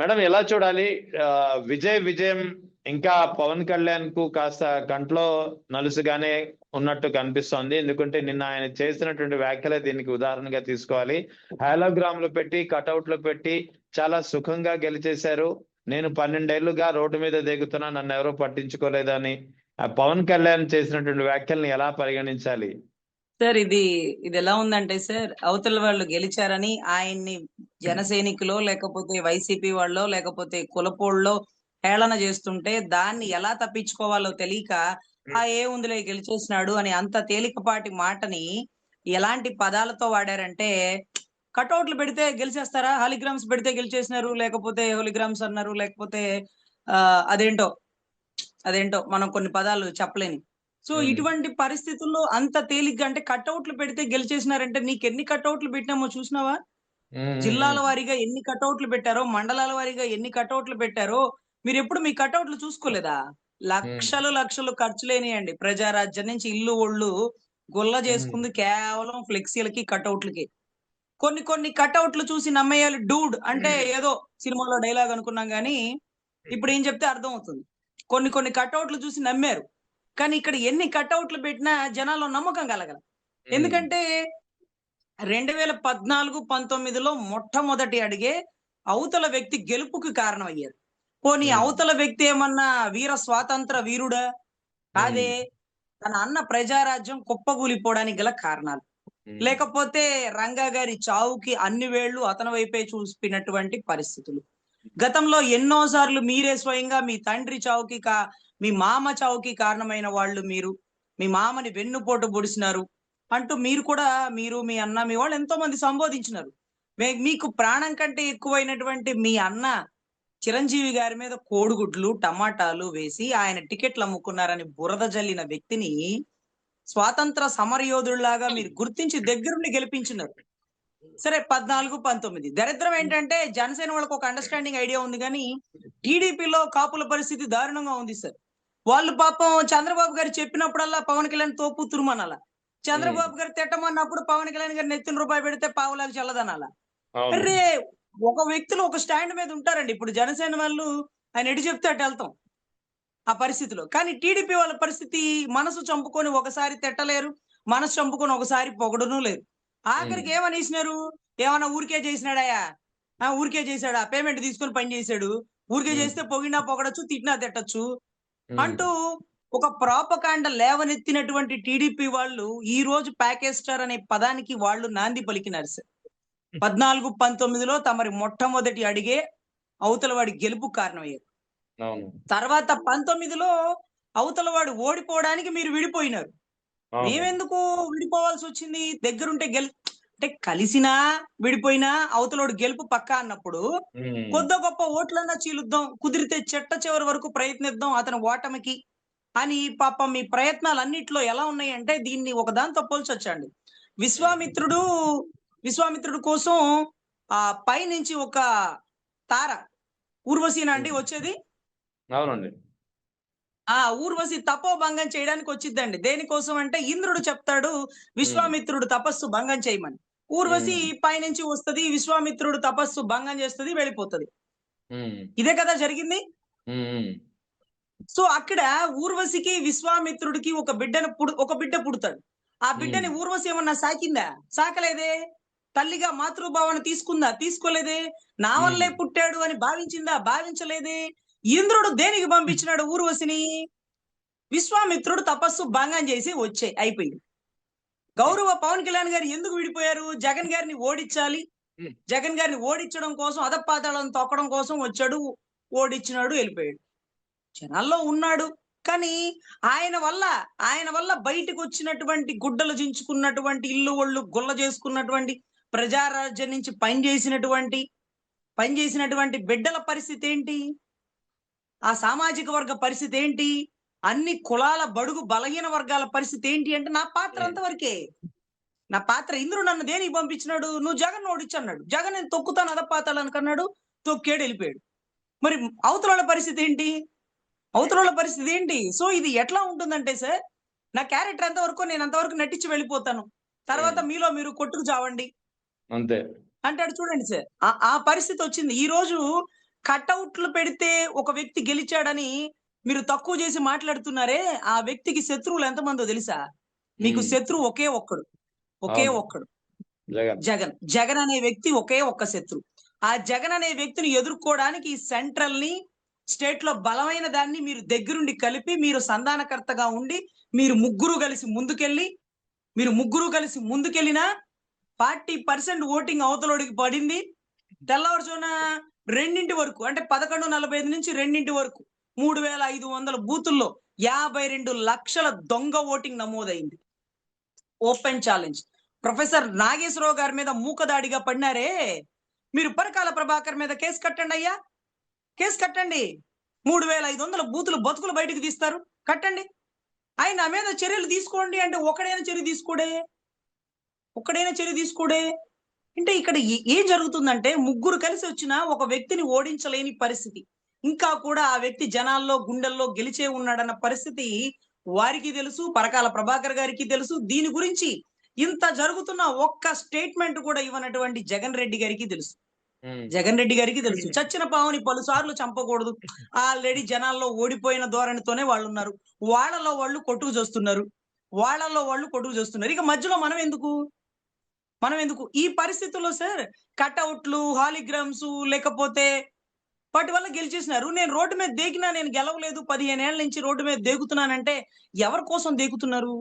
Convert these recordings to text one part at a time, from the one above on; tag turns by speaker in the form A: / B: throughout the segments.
A: Madam ఎలా చూడాలి? విజయం ఇంకా పవన్ కళ్యాణ్ కు కాస్త కంట్లో నలుసుగానే ఉన్నట్టు కనిపిస్తోంది. ఎందుకంటే నిన్న ఆయన చేసినటువంటి వ్యాఖ్యలే దీనికి ఉదాహరణగా తీసుకోవాలి. హాలోగ్రామ్లు పెట్టి, కటౌట్లు పెట్టి చాలా సుఖంగా గెలిచేశారు. నేను 12 ఏళ్లుగా రోడ్డు మీద దిగుతున్నా, నన్ను ఎవరూ పట్టించుకోలేదని పవన్ కళ్యాణ్ చేసినటువంటి వ్యాఖ్యల్ని ఎలా పరిగణించాలి?
B: సార్ ఇది ఎలా ఉందంటే సార్, అవతల వాళ్ళు గెలిచారని ఆయన్ని జన సైనికులో లేకపోతే వైసీపీ వాళ్ళో లేకపోతే కులపోళ్ళో హేళన చేస్తుంటే దాన్ని ఎలా తప్పించుకోవాలో తెలియక ఏముందిలే గెలిచేసినాడు అని అంత తేలికపాటి మాటని ఎలాంటి పదాలతో వాడారంటే, కటౌట్లు పెడితే గెలిచేస్తారా, హాలిగ్రామ్స్ పెడితే గెలిచేసినారు, లేకపోతే హోలిగ్రామ్స్ అన్నారు, లేకపోతే ఆ అదేంటో అదేంటో మనం కొన్ని పదాలు చెప్పలేని. సో ఇటువంటి పరిస్థితుల్లో అంత తేలిగ్గా అంటే కటౌట్లు పెడితే గెలిచేసినారంటే నీకెన్ని కటౌట్లు పెట్టినామో చూసినావా? జిల్లాల వారీగా ఎన్ని కటౌట్లు పెట్టారో, మండలాల వారీగా ఎన్ని కటౌట్లు పెట్టారో మీరెప్పుడు మీ కటౌట్లు చూసుకోలేదా? లక్షలు ఖర్చులేనియండి. ప్రజారాజ్యం నుంచి ఇల్లు ఒళ్ళు గొల్ల చేసుకుంది కేవలం ఫ్లెక్సీలకి, కటౌట్లకి. కొన్ని కటౌట్లు చూసి నమ్మేయాలి. డూడ్ అంటే ఏదో సినిమాలో డైలాగ్ అనుకున్నాం గానీ ఇప్పుడు ఏం చెప్తే అర్థం అవుతుంది. కొన్ని కటౌట్లు చూసి నమ్మారు. కానీ ఇక్కడ ఎన్ని కటౌట్లు పెట్టినా జనాల్లో నమ్మకం కలగల. ఎందుకంటే 2014, 19లో మొట్టమొదటి అడిగే అవతల వ్యక్తి గెలుపుకి కారణమయ్యారు. పోనీ అవతల వ్యక్తి ఏమన్నా వీర స్వాతంత్ర వీరుడా? కాదే. తన అన్న ప్రజారాజ్యం కుప్పగూలిపోవడానికి గల కారణాలు. లేకపోతే రంగా గారి చావుకి అన్ని వేళ్లు అతని వైపే చూపినటువంటి పరిస్థితులు. గతంలో ఎన్నో సార్లు మీరే స్వయంగా మీ తండ్రి చావుకి మీ మామ చావుకి కారణమైన వాళ్ళు మీరు. మీ మామని వెన్నుపోటు పొడిచినారు అంటూ మీరు కూడా, మీరు మీ అన్న మీ వాళ్ళు ఎంతో మంది సంబోధించినారు. మీకు ప్రాణం కంటే ఎక్కువైనటువంటి మీ అన్న చిరంజీవి గారి మీద కోడిగుడ్లు, టమాటాలు వేసి ఆయన టికెట్లు అమ్ముకున్నారని బురద జల్లిన వ్యక్తిని స్వాతంత్ర సమరయోధుల్లాగా మీరు గుర్తించి దగ్గరుండి గెలిపించినారు. సరే 14, 19 దరిద్రం ఏంటంటే జనసేన వాళ్ళకి ఒక అండర్స్టాండింగ్ ఐడియా ఉంది కానీ టీడీపీలో కాపుల పరిస్థితి దారుణంగా ఉంది సార్. వాళ్ళు పాపం చంద్రబాబు గారు చెప్పినప్పుడల్లా పవన్ కళ్యాణ్ తోపు తురుమనాల, చంద్రబాబు గారు తిట్టమన్నప్పుడు పవన్ కళ్యాణ్ గారు నెత్తిన రూపాయి పెడితే పావులాగా చల్లదనాల. అరే, ఒక వ్యక్తులు ఒక స్టాండ్ మీద ఉంటారండి. ఇప్పుడు జనసేన వాళ్ళు ఆయన ఎటు చెప్తే అటు వెళ్తాం ఆ పరిస్థితిలో. కానీ టీడీపీ వాళ్ళ పరిస్థితి మనసు చంపుకొని ఒకసారి తిట్టలేరు, మనసు చంపుకొని ఒకసారి పొగడను లేరు. ఆఖరికి ఏమనేసినారు? ఏమన్నా ఊరికే చేసినాడాయా? ఊరికే చేశాడా? పేమెంట్ తీసుకొని పని చేశాడు, ఊరికే చేస్తే పొగినా పొగడచ్చు, తిట్టినా తిట్టచ్చు అంటూ ఒక ప్రాపకాండ లేవనెత్తినటువంటి టీడీపీ వాళ్ళు ఈ రోజు ప్యాకేజ్ స్టార్ అనే పదానికి వాళ్ళు నాంది పలికినారు సార్. 14, 19లో తమరి మొట్టమొదటి అడిగే అవతల వాడి గెలుపు కారణమయ్యారు. తర్వాత 19లో అవతల వాడు ఓడిపోవడానికి మీరు విడిపోయినారు. మేమెందుకు విడిపోవాల్సి వచ్చింది? దగ్గరుంటే అంటే కలిసినా విడిపోయినా అవతలోడు గెలుపు పక్కా అన్నప్పుడు కొద్ది గొప్ప ఓట్లన్నా చీలుద్దాం, కుదిరితే చెట్ట చివరి వరకు ప్రయత్నిద్దాం అతని ఓటమికి అని. పాపం మీ ప్రయత్నాలు అన్నిట్లో ఎలా ఉన్నాయి అంటే దీన్ని ఒకదాంతో పోల్చొచ్చండి. విశ్వామిత్రుడు కోసం పైనుంచి ఒక తార ఊర్వశీన అండి వచ్చేది.
A: అవునండి.
B: ఊర్వశి తపోభంగం చేయడానికి వచ్చిద్దండి. దేనికోసం అంటే ఇంద్రుడు చెప్తాడు విశ్వామిత్రుడు తపస్సు భంగం చేయమని. ఊర్వశి పైనుంచి వస్తది, విశ్వామిత్రుడు తపస్సు భంగం చేస్తుంది, వెళ్ళిపోతుంది. ఇదే కదా జరిగింది. సో అక్కడ ఊర్వశికి విశ్వామిత్రుడికి ఒక బిడ్డ పుడతాడు. ఆ బిడ్డని ఊర్వశి ఏమన్నా సాకిందా? సాకలేదే. తల్లిగా మాతృభావన తీసుకుందా? తీసుకోలేదే. నా వల్లే పుట్టాడు అని భావించిందా? భావించలేదే. ఇంద్రుడు దేనికి పంపించినాడు ఊర్వశిని? విశ్వామిత్రుడు తపస్సు భంగం చేసి అయిపోయింది. గౌరవ పవన్ కళ్యాణ్ గారు ఎందుకు విడిపోయారు? జగన్ గారిని ఓడించాలి, జగన్ గారిని ఓడించడం కోసం అధపాతాళం తొక్కడం కోసం వచ్చాడు, ఓడించినాడు, వెళ్ళిపోయాడు. జనాల్లో ఉన్నాడు. కానీ ఆయన వల్ల బయటకు వచ్చినటువంటి గుడ్డలు చించుకున్నటువంటి, ఇల్లు ఒళ్ళు గుల్ల చేసుకున్నటువంటి, ప్రజారాజ్యం నుంచి పనిచేసినటువంటి బిడ్డల పరిస్థితి ఏంటి? ఆ సామాజిక వర్గ పరిస్థితి ఏంటి? అన్ని కులాల బడుగు బలహీన వర్గాల పరిస్థితి ఏంటి అంటే నా పాత్ర అంతవరకే. నా పాత్ర ఇంద్రుడు నన్ను దేనికి పంపించినాడు? నువ్వు జగన్ ఓడించన్నాడు. జగన్ నేను తొక్కుతాను అధపాతాళానికి అన్నాడు, తొక్కేడు, వెళ్ళిపోయాడు. మరి అవతల పరిస్థితి ఏంటి? సో ఇది ఎట్లా ఉంటుందంటే సార్, నా క్యారెక్టర్ ఎంతవరకు నేను అంతవరకు నటించి వెళ్ళిపోతాను, తర్వాత మీలో మీరు కొట్టుకు చావండి
A: అంతే
B: అంటాడు. చూడండి సార్, ఆ పరిస్థితి వచ్చింది. ఈ రోజు కటౌట్లు పెడితే ఒక వ్యక్తి గెలిచాడని మీరు తక్కువ చేసి మాట్లాడుతున్నారే, ఆ వ్యక్తికి శత్రువులు ఎంతమందో తెలుసా? మీకు శత్రువు ఒకే ఒక్కడు. ఒకే
A: అవును.
B: ఒక్కడు.
A: జగన్.
B: జగన్. జగన్ అనే వ్యక్తి ఒకే ఒక్క శత్రువు. ఆ జగన్ అనే వ్యక్తిని ఎదుర్కోవడానికి సెంట్రల్ ని, స్టేట్ లో బలమైన దాన్ని మీరు దగ్గరుండి కలిపి, మీరు సంధానకర్తగా ఉండి, మీరు ముగ్గురు కలిసి ముందుకెళ్ళినా 40% ఓటింగ్ అవతలోడికి పడింది. తెల్లవారుజామున 2 వరకు, అంటే 11:45 నుంచి 2 వరకు 3500 బూతుల్లో 52 లక్షల దొంగ ఓటింగ్ నమోదైంది. Open challenge. ప్రొఫెసర్ నాగేశ్వరరావు గారి మీద మూకదాడిగా పడినారే, మీరు పరకాల ప్రభాకర్ మీద కేసు కట్టండి అయ్యా, కేసు కట్టండి. 3500 బూతులు బతుకులు బయటకు తీస్తారు, కట్టండి. ఆయన మీద చర్యలు తీసుకోండి అంటే ఒక్కడైనా చర్య తీసుకోడే. అంటే ఇక్కడ ఏం జరుగుతుందంటే, ముగ్గురు కలిసి వచ్చిన ఒక వ్యక్తిని ఓడించలేని పరిస్థితి. ఇంకా కూడా ఆ వ్యక్తి జనాల్లో, గుండెల్లో గెలిచే ఉన్నాడన్న పరిస్థితి వారికి తెలుసు, పరకాల ప్రభాకర్ గారికి తెలుసు. దీని గురించి ఇంత జరుగుతున్న ఒక్క స్టేట్మెంట్ కూడా ఇవ్వనటువంటి జగన్ రెడ్డి గారికి తెలుసు. చచ్చిన పావుని పలుసార్లు చంపకూడదు. ఆల్రెడీ జనాల్లో ఓడిపోయిన ధోరణితోనే వాళ్ళు ఉన్నారు. వాళ్ళలో వాళ్ళు కొట్టుకు చూస్తున్నారు. ఇక మధ్యలో మనం ఎందుకు ఈ పరిస్థితుల్లో సార్? కట్అవుట్లు, హాలిగ్రామ్స్ లేకపోతే వాటి వల్ల గెలిచేసినారు. నేను రోడ్డు మీద దేకినా నేను గెలవలేదు, 15 ఏళ్ల నుంచి రోడ్డు మీద దేకుతున్నానంటే ఎవరి కోసం దేకుతున్నారు?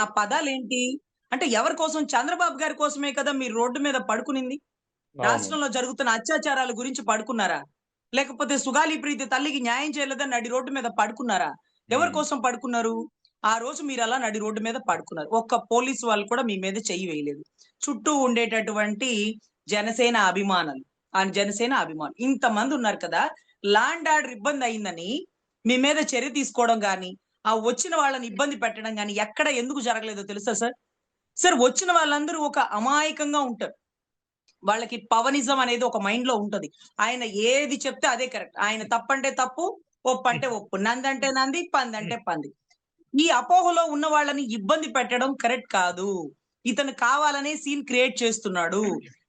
B: ఆ పదాలేంటి? అంటే ఎవరి కోసం? చంద్రబాబు గారి కోసమే కదా మీరు రోడ్డు మీద పడుకునింది. రాష్ట్రంలో జరుగుతున్న అత్యాచారాల గురించి పడుకున్నారా? లేకపోతే సుగాలి ప్రీతి తల్లికి న్యాయం చేయలేదని నడి రోడ్డు మీద పడుకున్నారా? ఎవరి కోసం పడుకున్నారు? ఆ రోజు మీరు అలా నడి రోడ్డు మీద పడుకున్నారు. ఒక్క పోలీసు వాళ్ళు కూడా మీ మీద చెయ్యి వేయలేదు. చుట్టూ ఉండేటటువంటి జనసేన అభిమానులు ఇంతమంది ఉన్నారు కదా, ల్యాండ్ ఆర్డర్ ఇబ్బంది అయిందని మీ మీద చర్య తీసుకోవడం గాని, ఆ వచ్చిన వాళ్ళని ఇబ్బంది పెట్టడం గాని ఎక్కడ ఎందుకు జరగలేదో తెలుసా సార్? వచ్చిన వాళ్ళందరూ ఒక అమాయకంగా ఉంటారు. వాళ్ళకి పవనిజం అనేది ఒక మైండ్ లో ఉంటది. ఆయన ఏది చెప్తే అదే కరెక్ట్. ఆయన తప్పంటే తప్పు, ఒప్పు అంటే ఒప్పు, నందంటే నంది, పందంటే పంది. ఈ అపోహలో ఉన్న వాళ్ళని ఇబ్బంది పెట్టడం కరెక్ట్ కాదు. ఇతను కావాలనే సీన్ క్రియేట్ చేస్తున్నాడు.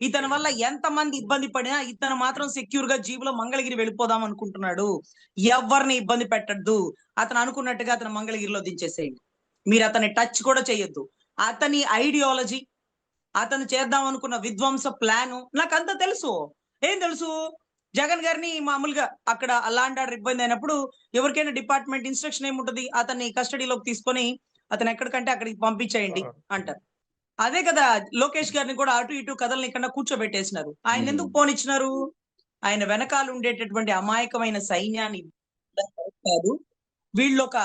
B: ఇతని వల్ల ఎంత మంది ఇబ్బంది పడినా ఇతను మాత్రం సెక్యూర్ గా జీబులో మంగళగిరి వెళ్ళిపోదాం అనుకుంటున్నాడు. ఎవరిని ఇబ్బంది పెట్టద్దు. అతను అనుకున్నట్టుగా అతను మంగళగిరిలో దించేసేయండి. మీరు అతన్ని టచ్ కూడా చేయొద్దు. అతని ఐడియాలజీ, అతను చేద్దాం అనుకున్న విధ్వంస ప్లాను నాకంతా తెలుసు. ఏం తెలుసు? జగన్ గారిని మామూలుగా అక్కడ ల్యాండ్ ఆర్డర్ ఇబ్బంది అయినప్పుడు ఎవరికైనా డిపార్ట్మెంట్ ఇన్స్ట్రక్షన్ ఏముంటది? అతన్ని కస్టడీలోకి తీసుకొని అతను ఎక్కడికంటే అక్కడికి పంపించేయండి అంటారు. అదే కదా, లోకేష్ గారిని కూడా అటు ఇటు కదలనికన్నా కూర్చోబెట్టేసినారు. ఆయన ఎందుకు పోనిచ్చినారు? ఆయన వెనకాల ఉండేటటువంటి అమాయకమైన సైన్యాన్ని కాదు, వీళ్ళొక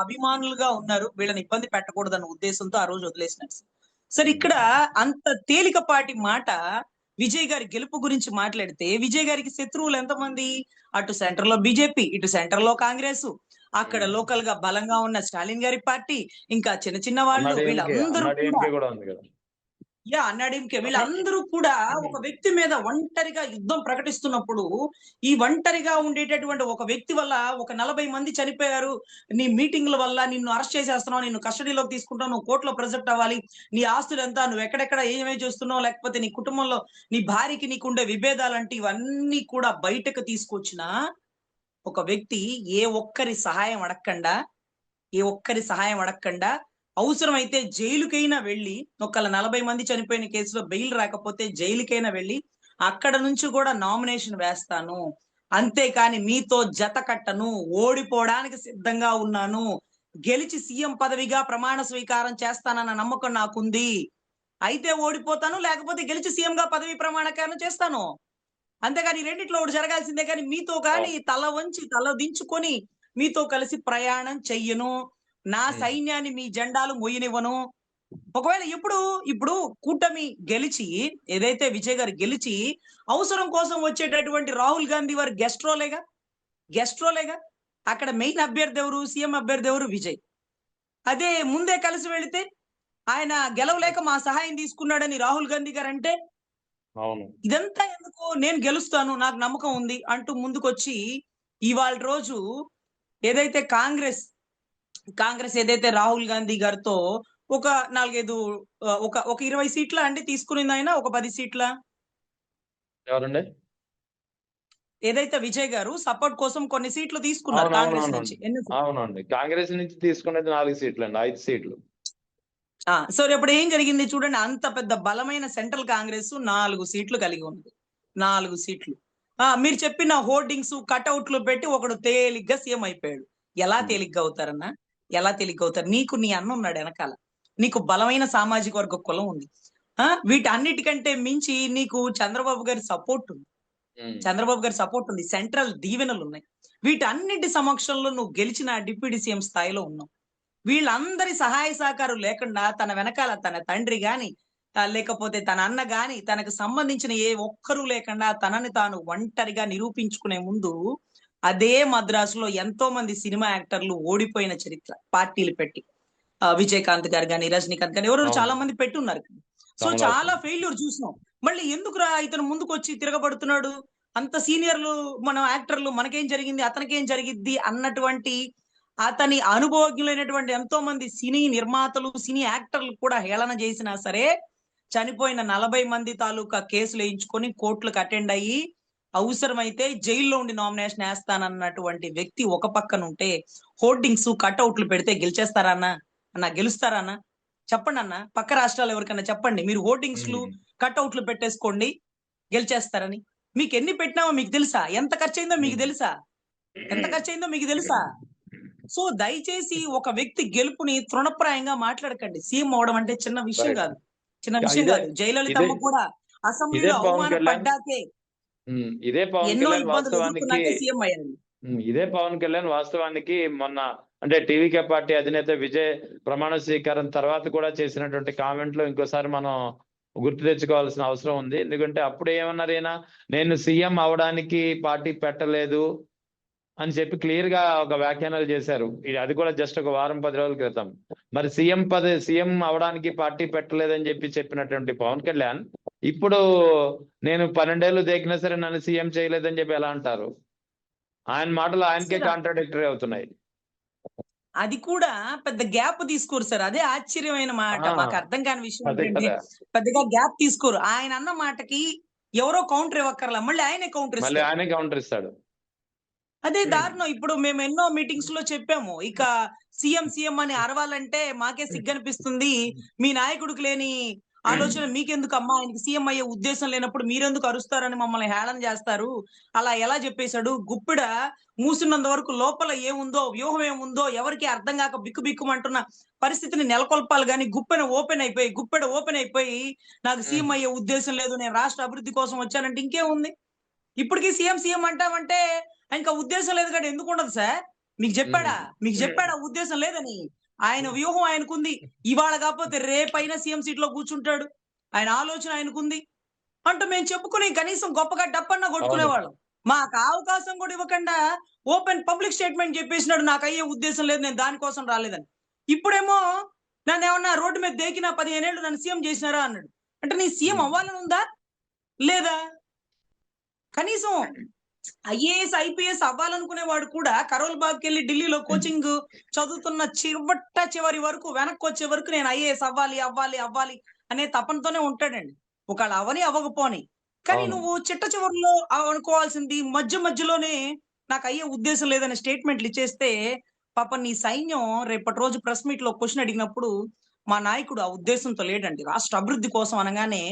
B: అభిమానులుగా ఉన్నారు, వీళ్ళని ఇబ్బంది పెట్టకూడదన్న ఉద్దేశంతో ఆ రోజు వదిలేసినారు. సరే, ఇక్కడ అంత తేలికపాటి మాట విజయ్ గారి గెలుపు గురించి మాట్లాడితే, విజయ్ గారికి శత్రువులు ఎంతమంది? అటు సెంటర్ లో బీజేపీ, ఇటు సెంటర్ లో కాంగ్రెస్, అక్కడ లోకల్ గా బలంగా ఉన్న స్టాలిన్ గారి పార్టీ, ఇంకా చిన్న వాళ్ళు, వీళ్ళందరూ వీళ్ళందరూ కూడా ఒక వ్యక్తి మీద ఒంటరిగా యుద్ధం ప్రకటిస్తున్నప్పుడు, ఈ ఒంటరిగా ఉండేటటువంటి ఒక వ్యక్తి వల్ల ఒక 40 మంది చనిపోయారు, నీ మీటింగ్ల వల్ల నిన్ను అరెస్ట్ చేసేస్తున్నావు, నిన్ను కస్టడీలోకి తీసుకుంటావు, నువ్వు కోర్టులో ప్రొజెక్ట్ అవ్వాలి, నీ ఆస్తులు ఎంత, నువ్వు ఎక్కడెక్కడ ఏమేమి చేస్తున్నావు, లేకపోతే నీ కుటుంబంలో నీ భార్యకి నీకుండే విభేదాలంటే ఇవన్నీ కూడా బయటకు తీసుకొచ్చిన ఒక వ్యక్తి ఏ ఒక్కరి సహాయం అడగకుండా అవసరమైతే జైలుకైనా వెళ్ళి, ఒకళ్ళ 40 మంది చనిపోయిన కేసులో బెయిల్ రాకపోతే జైలుకైనా వెళ్ళి అక్కడ నుంచి కూడా నామినేషన్ వేస్తాను, అంతేకాని మీతో జత కట్టను, ఓడిపోవడానికి సిద్ధంగా ఉన్నాను, గెలిచి సీఎం పదవిగా ప్రమాణ స్వీకారం చేస్తానన్న నమ్మకం నాకుంది, అయితే ఓడిపోతాను, లేకపోతే గెలిచి సీఎం గా పదవి ప్రమాణీకరణ చేస్తాను, అంతేగాని రెండిట్లో ఒకటి జరగాల్సిందే. కానీ మీతో కానీ తల వంచి తల దించుకొని మీతో కలిసి ప్రయాణం చెయ్యను, నా సైన్యాన్ని మీ జెండాలు మొయ్యనివ్వను. ఒకవేళ ఇప్పుడు కూటమి గెలిచి, ఏదైతే విజయ్ గారు గెలిచి అవసరం కోసం వచ్చేటటువంటి రాహుల్ గాంధీ వారు గెస్ట్ రోలేగా అక్కడ మెయిన్ అభ్యర్థి ఎవరు? సీఎం అభ్యర్థి ఎవరు? విజయ్. అదే ముందే కలిసి వెళితే ఆయన గెలవలేక మా సహాయం తీసుకున్నాడని రాహుల్ గాంధీ గారు అంటే, ఇదంతా ఎందుకు? నేను గెలుస్తాను, నాకు నమ్మకం ఉంది అంటూ ముందుకొచ్చి ఇవాళ రోజు ఏదైతే కాంగ్రెస్ ఏదైతే రాహుల్ గాంధీ గారితో ఒక 4-5 ఒక 20 సీట్ల అండి తీసుకునింది ఆయన, ఒక 10 సీట్ల
A: ఎవరండి?
B: ఏదైతే విజయ్ గారు సపోర్ట్ కోసం కొన్ని సీట్లు తీసుకున్నారు కాంగ్రెస్ నుంచి. ఎన్ని
A: అవునండి. కాంగ్రెస్ నుంచి తీసుకునేది 4 సీట్లండి, 5 సీట్లు.
B: సో ఇప్పుడు ఏం జరిగింది చూడండి, అంత పెద్ద బలమైన సెంట్రల్ కాంగ్రెస్ 4 సీట్లు కలిగి ఉంది. 4 సీట్లు. మీరు చెప్పిన హోర్డింగ్స్ కట్అవుట్లు పెట్టి ఒకడు తేలిగ్గా సీఎం అయిపోయాడు. ఎలా తేలిగ్గా అవుతారన్నా? ఎలా తేలిగ్గా అవుతారు? నీకు నీ అన్న ఉన్నాడు వెనకాల, నీకు బలమైన సామాజిక వర్గ కులం ఉంది. వీటన్నిటికంటే మించి నీకు చంద్రబాబు గారి సపోర్ట్ ఉంది. చంద్రబాబు గారి సపోర్ట్ ఉంది, సెంట్రల్ దీవెనలు ఉన్నాయి. వీటన్నిటి సమక్షంలో నువ్వు గెలిచిన డిప్యూటీ సీఎం స్థాయిలో ఉన్నావు. వీళ్ళందరి సహాయ సహకారం లేకుండా తన వెనకాల తన తండ్రి గాని లేకపోతే తన అన్న గాని తనకు సంబంధించిన ఏ ఒక్కరూ లేకుండా తనని తాను ఒంటరిగా నిరూపించుకునే ముందు అదే మద్రాసులో ఎంతో మంది సినిమా యాక్టర్లు ఓడిపోయిన చరిత్ర పార్టీలు పెట్టి. విజయకాంత్ గారు గాని, రజనీకాంత్ గాని, ఎవరు చాలా మంది పెట్టి ఉన్నారు. సో చాలా ఫెయిల్యూర్ చూసినాం. మళ్ళీ ఎందుకురా ఇతను ముందుకు వచ్చి తిరగబడుతున్నాడు, అంత సీనియర్లు మన యాక్టర్లు, మనకేం జరిగింది అతనికేం జరిగిద్ది అన్నటువంటి అతని అనుభవజ్ఞులైనటువంటి ఎంతో మంది సినీ నిర్మాతలు, సినీ యాక్టర్లు కూడా హేళన చేసినా సరే చనిపోయిన 40 మంది తాలూకా కేసులు వేయించుకొని కోర్టులకు అటెండ్ అయ్యి అవసరమైతే జైల్లో ఉండి నామినేషన్ వేస్తానన్నటువంటి వ్యక్తి ఒక పక్కన ఉంటే హోర్డింగ్స్ కట్అవుట్లు పెడితే గెలిచేస్తారా అన్న గెలుస్తారా అన్న? చెప్పండి అన్న. పక్క రాష్ట్రాలు ఎవరికన్నా చెప్పండి, మీరు హోర్డింగ్స్లు కట్అవుట్లు పెట్టేసుకోండి గెలిచేస్తారని. మీకు ఎన్ని పెట్టినామో మీకు తెలుసా? ఎంత ఖర్చు అయిందో మీకు తెలుసా? ఎంత ఖర్చు అయిందో మీకు తెలుసా? సో దయచేసి ఒక వ్యక్తి గెలుపుని తృణప్రాయంగా మాట్లాడకండి. సీఎం అవడం అంటే చిన్న విషయం కాదు, చిన్న విషయం కాదు. జయలలితమ్మ కూడా అసెంబ్లీలో అవమానపడ్డాకే,
A: ఇదే పవన్
B: ఎన్నో
A: కళ్యాణ్
B: ఇబ్బందులు
A: వాస్తవానికి
B: ఎదుర్కొన్నాకే సీఎం అయ్యారు.
A: ఇదే పవన్ కళ్యాణ్ వాస్తవానికి మొన్న అంటే టీవీకే పార్టీ అధినేత విజయ్ ప్రమాణ స్వీకారం తర్వాత కూడా చేసినటువంటి కామెంట్లు ఇంకోసారి మనం గుర్తు తెచ్చుకోవాల్సిన అవసరం ఉంది. ఎందుకంటే అప్పుడు ఏమన్నారు ఈయన, నేను సీఎం అవడానికి పార్టీ పెట్టలేదు అని చెప్పి క్లియర్ గా ఒక వ్యాఖ్యానాలు చేశారు. అది కూడా జస్ట్ ఒక వారం 10 రోజుల క్రితం. మరి సీఎం అవడానికి పార్టీ పెట్టలేదని చెప్పినటువంటి పవన్ కళ్యాణ్ ఇప్పుడు నేను 12 ఏళ్ళు దేకినా సరే నన్ను సీఎం చేయలేదని చెప్పి ఎలా అంటారు? ఆయన మాటలు ఆయనకే కాంట్రాడిక్టరీ అవుతున్నాయి.
B: అది కూడా పెద్ద గ్యాప్ తీసుకోరు సార్, అదే ఆశ్చర్యమైన మాట. మాకు అర్థం కాని విషయం ఏంటంటే పెద్దగా గ్యాప్ తీసుకోరు. ఆయన అన్న మాటకి ఎవరో కౌంటర్ ఇవ్వక్కర్లా, మళ్ళీ ఆయనే కౌంటర్
A: ఇస్తాడు.
B: అదే దారుణం. ఇప్పుడు మేము ఎన్నో మీటింగ్స్ లో చెప్పాము, ఇక సీఎం అని అరవాలంటే మాకే సిగ్గనిపిస్తుంది, మీ నాయకుడికి లేని ఆలోచన మీకెందుకమ్మా, ఆయనకి సీఎం అయ్యే ఉద్దేశం లేనప్పుడు మీరెందుకు అరుస్తారని మమ్మల్ని హేళన చేస్తారు. అలా ఎలా చెప్పేశాడు? గుప్పిడ మూసినంత వరకు లోపల ఏముందో, వ్యూహం ఏముందో ఎవరికి అర్థం కాక బిక్కుబిక్కుమంటున్న పరిస్థితిని నెలకొల్పాలి గాని గుప్పెడ ఓపెన్ అయిపోయి నాకు సీఎం అయ్యే ఉద్దేశం లేదు, నేను రాష్ట్ర అభివృద్ధి కోసం వచ్చానంటే ఇంకేముంది? ఇప్పటికీ సీఎం అంటామంటే ఇంకా ఉద్దేశం లేదు కదా, ఎందుకు ఉండదు సార్? మీకు చెప్పాడా ఉద్దేశం లేదని? ఆయన వ్యూహం ఆయనకుంది. ఇవాళ కాకపోతే రేపైనా సీఎం సీట్ లో కూర్చుంటాడు, ఆయన ఆలోచన ఆయనకుంది అంటూ మేము చెప్పుకుని కనీసం గొప్పగా డప్పన్నా కొట్టుకునేవాళ్ళం. మాకు అవకాశం కూడా ఇవ్వకుండా ఓపెన్ పబ్లిక్ స్టేట్మెంట్ చెప్పేసినాడు, నాకు అయ్యే ఉద్దేశం లేదు, నేను దానికోసం రాలేదని. ఇప్పుడేమో నన్ను ఏమన్నా రోడ్డు మీద దేకినా 15 ఏళ్ళు నన్ను సీఎం చేసినారా అన్నాడు. అంటే నీ సీఎం అవ్వాలని ఉందా లేదా? కనీసం ఐఏఎస్ ఐపీఎస్ అవ్వాలనుకునేవాడు కూడా కరోల్ బాగ్కి వెళ్ళి ఢిల్లీలో కోచింగ్ చదువుతున్న చివరి వరకు వెనక్కి వచ్చే వరకు నేను ఐఏఎస్ అవ్వాలి అనే తపనతోనే ఉంటాడండి. ఒకవేళ అవ్వకపోని. కానీ నువ్వు చిట్ట చివరిలో అనుకోవాల్సింది మధ్యలోనే నాకు అయ్యే ఉద్దేశం లేదనే స్టేట్మెంట్లు ఇచ్చేస్తే పాప నీ సైన్యం రేపటి రోజు ప్రెస్ మీట్ లో క్వశ్చన్ అడిగినప్పుడు మా నాయకుడు ఆ ఉద్దేశంతో లేడండి, రాష్ట్ర అభివృద్ధి కోసం అనగానే,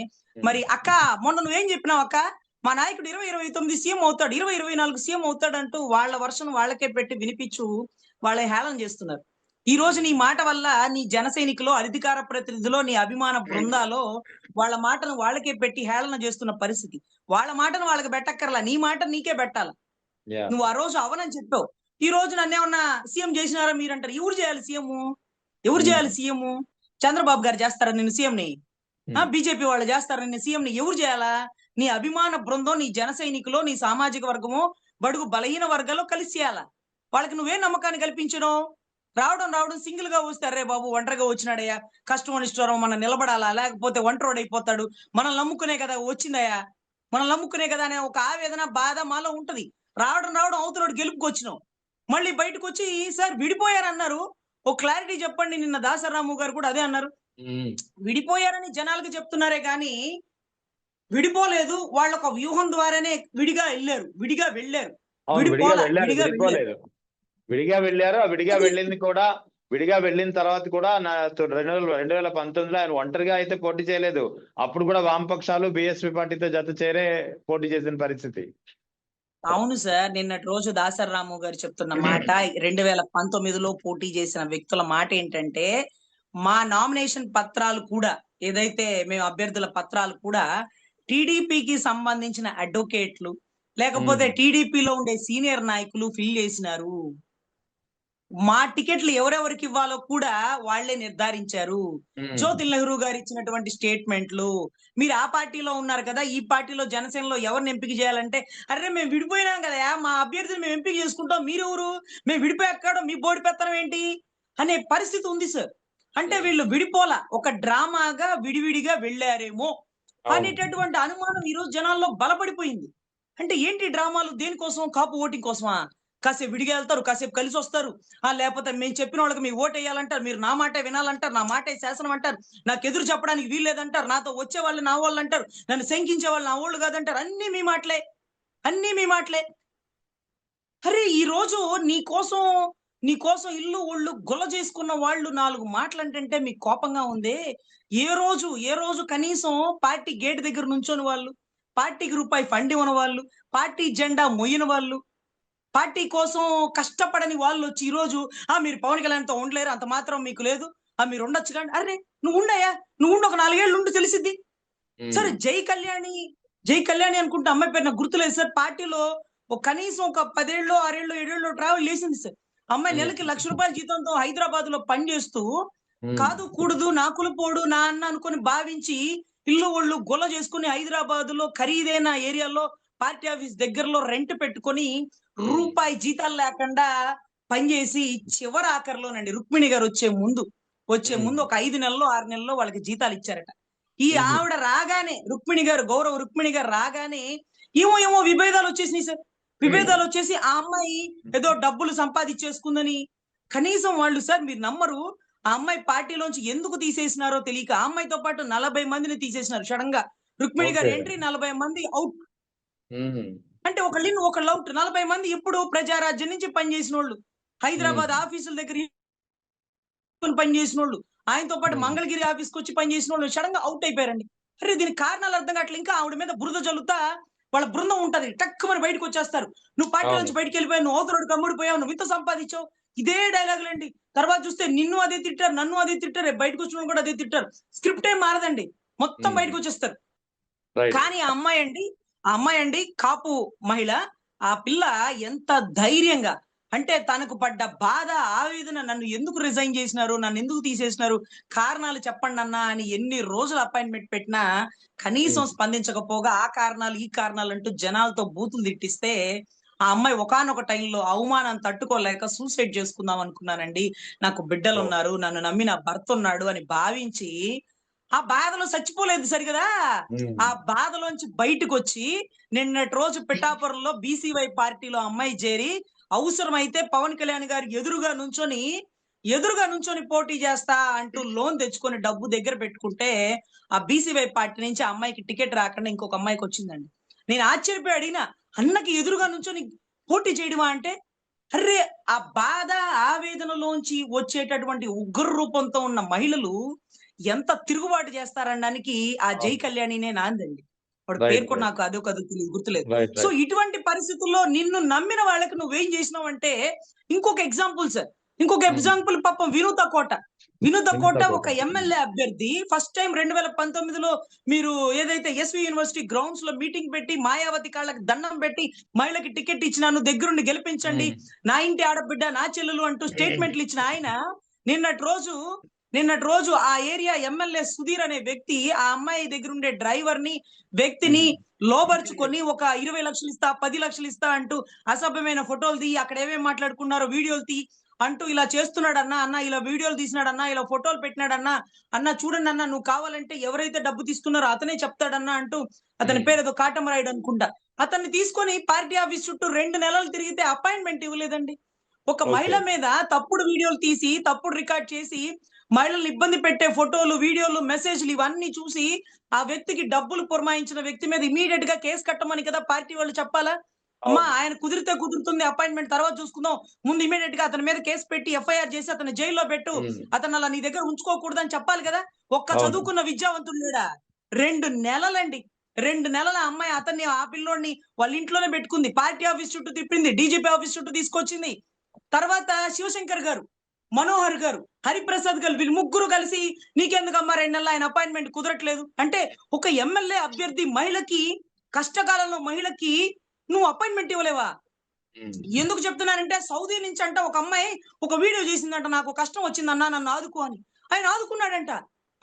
B: మరి అక్క మొన్న నువ్వేం చెప్పినావు అక్క, మా నాయకుడు 2029 సీఎం అవుతాడు, 2024 సీఎం అవుతాడు అంటూ వాళ్ళ వర్షం వాళ్ళకే పెట్టి వినిపించు వాళ్ళ హేళన చేస్తున్నారు. ఈ రోజు నీ మాట వల్ల నీ జన సైనికులో, అధికార ప్రతినిధిలో, నీ అభిమాన బృందాలో వాళ్ళ మాటను వాళ్ళకే పెట్టి హేళన చేస్తున్న పరిస్థితి. వాళ్ళ మాటను వాళ్ళకి పెట్టక్కర్లా, నీ మాట నీకే పెట్టాల. నువ్వు ఆ రోజు అవనని చెప్పావు, ఈ రోజు నన్నేమన్నా సీఎం చేసినారా మీరంటారు. ఎవరు చేయాలి సీఎం? చంద్రబాబు గారు చేస్తారా నిన్ను సీఎంని? బీజేపీ వాళ్ళు చేస్తారా నిన్ను సీఎంని? ఎవరు చేయాలా? నీ అభిమాన బృందం, నీ జన సైనికులు, నీ సామాజిక వర్గము, బడుగు బలహీన వర్గాల్లో కలిసి చేయాలా. వాళ్ళకి నువ్వే నమ్మకాన్ని కల్పించడం. రావడం సింగిల్ గా వస్తారు, రే బాబు ఒంటరిగా వచ్చినాడయ్యా, కష్టం అనిష్టం మనం నిలబడాలా, లేకపోతే ఒంటరోడు అయిపోతాడు, మనల్ని నమ్ముకునే కదా వచ్చిందయ్యా, మనల్ని నమ్ముకునే కదా అనే ఒక ఆవేదన, బాధ మాలో ఉంటది. రావడం అవతలోడు గెలుపుకి వచ్చినావు, మళ్ళీ బయటకు వచ్చి సార్ విడిపోయారన్నారు, ఓ క్లారిటీ చెప్పండి. నిన్న దాసరాము గారు కూడా అదే అన్నారు, విడిపోయారని జనాలకు చెప్తున్నారే గాని విడిపోలేదు. వాళ్ళు ఒక వ్యూహం ద్వారానే విడిగా వెళ్ళారు. విడిగా వెళ్ళారు.
A: అవును, విడిగా వెళ్ళారు,
B: విడిగా వెళ్ళారు.
A: విడిపోలేదు. విడిగా వెళ్ళారు. ఆ విడిగా
B: అది
A: వెళ్ళింది కూడా, విడిగా వెళ్ళిన తర్వాత కూడా 2019లో ఆయన ఒంటరిగా అయితే పోటీ చేయలేదు. అప్పుడు కూడా వామపక్షాలు బీఎస్పీ పార్టీతో జత చేరే పోటీ చేసిన పరిస్థితి.
B: అవును సార్. నిన్నటి రోజు దాసరి రాము గారు చెప్తున్న మాట 2019లో పోటీ చేసిన వ్యక్తుల మాట ఏంటంటే, మా నామినేషన్ పత్రాలు కూడా ఏదైతే మేము అభ్యర్థుల పత్రాలు కూడా టీడీపీకి సంబంధించిన అడ్వకేట్లు లేకపోతే టీడీపీలో ఉండే సీనియర్ నాయకులు ఫిల్ చేసినారు. మా టికెట్లు ఎవరెవరికి ఇవ్వాలో కూడా వాళ్లే నిర్ధారించారు. జ్యోతి నెహ్రూ గారు ఇచ్చినటువంటి స్టేట్మెంట్లు, మీరు ఆ పార్టీలో ఉన్నారు కదా, ఈ పార్టీలో జనసేనలో ఎవరిని ఎంపిక చేయాలంటే, అరే మేము విడిపోయినాం కదా, మా అభ్యర్థిని మేము ఎంపిక చేసుకుంటాం, మీరెవరు, మేము విడిపోయాక మీ బోడి పెత్తనం ఏంటి అనే పరిస్థితి ఉంది సార్. అంటే వీళ్ళు విడిపోలా, ఒక డ్రామాగా విడివిడిగా వెళ్ళారేమో అనేటటువంటి అనుమానం ఈ రోజు జనాల్లో బలపడిపోయింది. అంటే ఏంటి డ్రామాలు, దేనికోసం, కాపు ఓటింగ్ కోసమా? కాసేపు విడిగా వెళ్తారు, కాసేపు కలిసి వస్తారు. లేకపోతే మేము చెప్పిన వాళ్ళకి మీ ఓటు వేయాలంటారు, మీరు నా మాటే వినాలంటారు, నా మాటే శాసనం అంటారు, నాకు ఎదురు చెప్పడానికి వీల్లేదంటారు, నాతో వచ్చే వాళ్ళు నా వాళ్ళు అంటారు, నన్ను శంకించే వాళ్ళు నా వాళ్ళు కాదంటారు. అన్ని మీ మాటలే, అన్ని మీ మాటలే. అరే ఈ రోజు నీ కోసం ఇల్లు ఒళ్ళు గొల్ల చేసుకున్న వాళ్ళు 4 మాటలు అంటే మీకు కోపంగా ఉంది. ఏ రోజు కనీసం పార్టీ గేట్ దగ్గర నుంచొని వాళ్ళు, పార్టీకి రూపాయి ఫండ్ ఇవ్వని వాళ్ళు, పార్టీ జెండా మొయ్యని వాళ్ళు, పార్టీ కోసం కష్టపడని వాళ్ళు వచ్చి ఈ రోజు మీరు పవన్ కళ్యాణ్‌తో ఉండలేరు, అంత మాత్రం మీకు లేదు, మీరు ఉండొచ్చు కానీ, అరే నువ్వు ఉండయ్యా, నువ్వు ఉండు, ఒక 4 ఏళ్ళు ఉండు తెలిసిద్ది. సరే జై కళ్యాణి అనుకుంటే అమ్మాయి పేరు నాకు గుర్తులేదు సార్. పార్టీలో కనీసం ఒక 10 ఏళ్ళో 6 ఏళ్ళో 7 ఏళ్ళో ట్రావెల్ చేసింది సార్. అమ్మాయి నెలకి ₹1,00,000 జీతంతో హైదరాబాద్ లో పని చేస్తూ, కాదు కూడదు నా కులపోడు నా అన్న అనుకుని భావించి ఇల్లు ఒళ్ళు గొల్ల చేసుకుని హైదరాబాద్ లో ఖరీదైన ఏరియాలో పార్టీ ఆఫీస్ దగ్గరలో రెంట్ పెట్టుకొని రూపాయి జీతాలు లేకుండా పనిచేసి చివరి ఆఖరిలోనండి రుక్మిణి గారు వచ్చే ముందు ఒక 5 నెలల్లో 6 నెలల్లో వాళ్ళకి జీతాలు ఇచ్చారట. ఈ ఆవిడ రాగానే గౌరవ రుక్మిణి గారు రాగానే ఏమో విభేదాలు వచ్చేసినాయి సార్. విభేదాలు వచ్చేసి ఆ అమ్మాయి ఏదో డబ్బులు సంపాదించేసుకుందని, కనీసం వాళ్ళు సార్ మీరు నమ్మరు, ఆ అమ్మాయి పార్టీలోంచి ఎందుకు తీసేసినారో తెలియక ఆ అమ్మాయితో పాటు 40 మందిని తీసేసినారు సడన్ గా. రుక్మిణి గారు ఎంట్రీ, 40 మంది అవుట్. అంటే ఒకళ్ళు అవుట్. 40 మంది ఇప్పుడు ప్రజారాజ్యం నుంచి పనిచేసిన వాళ్ళు, హైదరాబాద్ ఆఫీసుల దగ్గర పనిచేసిన వాళ్ళు, ఆయనతో పాటు మంగళగిరి ఆఫీస్కి వచ్చి పనిచేసిన వాళ్ళు సడన్ గా అవుట్ అయిపోయారండి. అరే దీనికి కారణాలు అర్థం కావట్లేదు. ఇంకా ఆవిడ మీద బురద జల్లుతా వాళ్ళ బృందం ఉంటది, టక్కుమని బయటకు వచ్చేస్తారు. నువ్వు పార్టీ నుంచి బయటకు వెళ్ళిపోయావు, నువ్వు అవతలడు కమ్ముడిపోయావు, నువ్వు ఇంత సంపాదించావు, ఇదే డైలాగులండి. తర్వాత చూస్తే నిన్ను అదే తిట్టారు, నన్ను అదే తిట్టారు, బయటకు వచ్చిన కూడా అదే తిట్టారు. స్క్రిప్ట్ ఏం మారదండి, మొత్తం బయటకు వచ్చేస్తారు. కానీ ఆ అమ్మాయి అండి కాపు మహిళ. ఆ పిల్ల ఎంత ధైర్యంగా, అంటే తనకు పడ్డ బాధ, ఆవేదన, నన్ను ఎందుకు రిజైన్ చేసినారు, నన్ను ఎందుకు తీసేసినారు, కారణాలు చెప్పండి అన్నా అని ఎన్ని రోజులు అపాయింట్మెంట్ పెట్టినా కనీసం స్పందించకపోగా ఆ కారణాలు ఈ కారణాలు అంటూ జనాలతో బూతులు తిట్టిస్తే, ఆ అమ్మాయి ఒకానొక టైంలో అవమానం తట్టుకోలేక సూసైడ్ చేసుకుందాం అనుకున్నానండి, నాకు బిడ్డలు ఉన్నారు, నన్ను నమ్మి నా భర్త ఉన్నాడు అని భావించి ఆ బాధలో చచ్చిపోలేదు సరిగదా. ఆ బాధలోంచి బయటకు వచ్చి నిన్నటి రోజు పిఠాపురంలో బీసీవై పార్టీలో అమ్మాయి చేరి అవసరమైతే పవన్ కళ్యాణ్ గారి ఎదురుగా నుంచొని పోటీ చేస్తా అంటూ లోన్ తెచ్చుకొని డబ్బు దగ్గర పెట్టుకుంటే, ఆ బీసీవై పార్టీ నుంచి ఆ అమ్మాయికి టికెట్ రాకుండా ఇంకొక అమ్మాయికి వచ్చిందండి. నేను ఆశ్చర్యపోయి అడిగిన, అన్నకి ఎదురుగా నుంచొని పోటీ చేయడమా అంటే, అర్రే ఆ బాధ ఆవేదనలోంచి వచ్చేటటువంటి ఉగ్ర రూపంతో ఉన్న మహిళలు ఎంత తిరుగుబాటు చేస్తారనడానికి ఆ జై కళ్యాణినే నాందండి. వాడి పేరు కూడా నాకు అదో తెలియదు, గుర్తులేదు. సో ఇటువంటి పరిస్థితుల్లో నిన్ను నమ్మిన వాళ్ళకి నువ్వేం చేసినావు అంటే, ఇంకొక ఎగ్జాంపుల్ పాపం వినూత కోట ఒక ఎమ్మెల్యే అభ్యర్థి. ఫస్ట్ టైం 2019లో మీరు ఏదైతే ఎస్వి యూనివర్సిటీ గ్రౌండ్స్ లో మీటింగ్ పెట్టి మాయావతి కాళ్ళకి దండం పెట్టి మహిళకి టికెట్ ఇచ్చినాను, దగ్గరుండి గెలిపించండి, నా ఇంటి ఆడబిడ్డ నా చెల్లెలు అంటూ స్టేట్మెంట్లు ఇచ్చిన ఆయన నిన్నటి రోజు ఆ ఏరియా ఎమ్మెల్యే సుధీర్ అనే వ్యక్తి ఆ అమ్మాయి దగ్గర ఉండే వ్యక్తిని లోబర్చుకొని ఒక 20 లక్షలు ఇస్తా 10 లక్షలు ఇస్తా అంటూ అసభ్యమైన ఫోటోలు తీ, అక్కడ ఏమేమి మాట్లాడుకున్నారో వీడియోలు తీ అంటూ ఇలా చేస్తున్నాడు అన్న ఇలా వీడియోలు తీసినాడన్నా, ఇలా ఫోటోలు పెట్టినాడన్నా చూడండి అన్న, నువ్వు కావాలంటే ఎవరైతే డబ్బు తీసుకున్నారో అతనే చెప్తాడన్నా అంటూ, అతని పేరు ఏదో కాటమరాయుడు అనుకుంటా, అతన్ని తీసుకొని పార్టీ ఆఫీస్ చుట్టూ 2 నెలలు తిరిగితే అపాయింట్మెంట్ ఇవ్వలేదండి. ఒక మహిళ మీద తప్పుడు వీడియోలు తీసి తప్పుడు రికార్డ్ చేసి మహిళల్ని ఇబ్బంది పెట్టే ఫోటోలు, వీడియోలు, మెసేజ్లు ఇవన్నీ చూసి ఆ వ్యక్తికి డబ్బులు పురమాయించిన వ్యక్తి మీద ఇమీడియట్ గా కేసు కట్టమని కదా పార్టీ వాళ్ళు చెప్పాలా? అమ్మా
A: అవును.
B: ఆయన కుదిరితే కుదురుతుంది, అపాయింట్మెంట్ తర్వాత చూసుకుందాం. ముందు ఇమీడియట్ గా అతని మీద కేసు పెట్టి ఎఫ్ఐఆర్ చేసి అతన్ని జైల్లో పెట్టు.
A: ఉమ్,
B: అతను అలా నీ దగ్గర ఉంచుకోకూడదని చెప్పాలి కదా! ఒక్క
A: అవును.
B: చదువుకున్న విద్యావంతుడు లేడా? 2 నెలలండి. 2 నెలల ఆ అమ్మాయి అతన్ని ఆ పిల్లోడిని వాళ్ళ ఇంట్లోనే పెట్టుకుంది. పార్టీ ఆఫీస్ చుట్టూ తిప్పింది. డీజీపీ ఆఫీస్ చుట్టూ తీసుకొచ్చింది. తర్వాత శివశంకర్ గారు, మనోహర్ గారు, హరిప్రసాద్ గారు వీళ్ళు ముగ్గురు కలిసి నీకెందుకమ్మా 2 నెలలు ఆయన అపాయింట్మెంట్ కుదరట్లేదు. అంటే ఒక ఎమ్మెల్యే అభ్యర్థి మహిళకి కష్టకాలంలో మహిళకి నువ్వు అపాయింట్మెంట్ ఇవ్వలేవా?
A: ఉమ్,
B: ఎందుకు చెప్తున్నానంటే సౌదీ నుంచి అంట ఒక అమ్మాయి ఒక వీడియో చేసిందంట, నాకు కష్టం వచ్చిందన్నా నన్ను ఆదుకో అని. ఆయన ఆదుకున్నాడంట.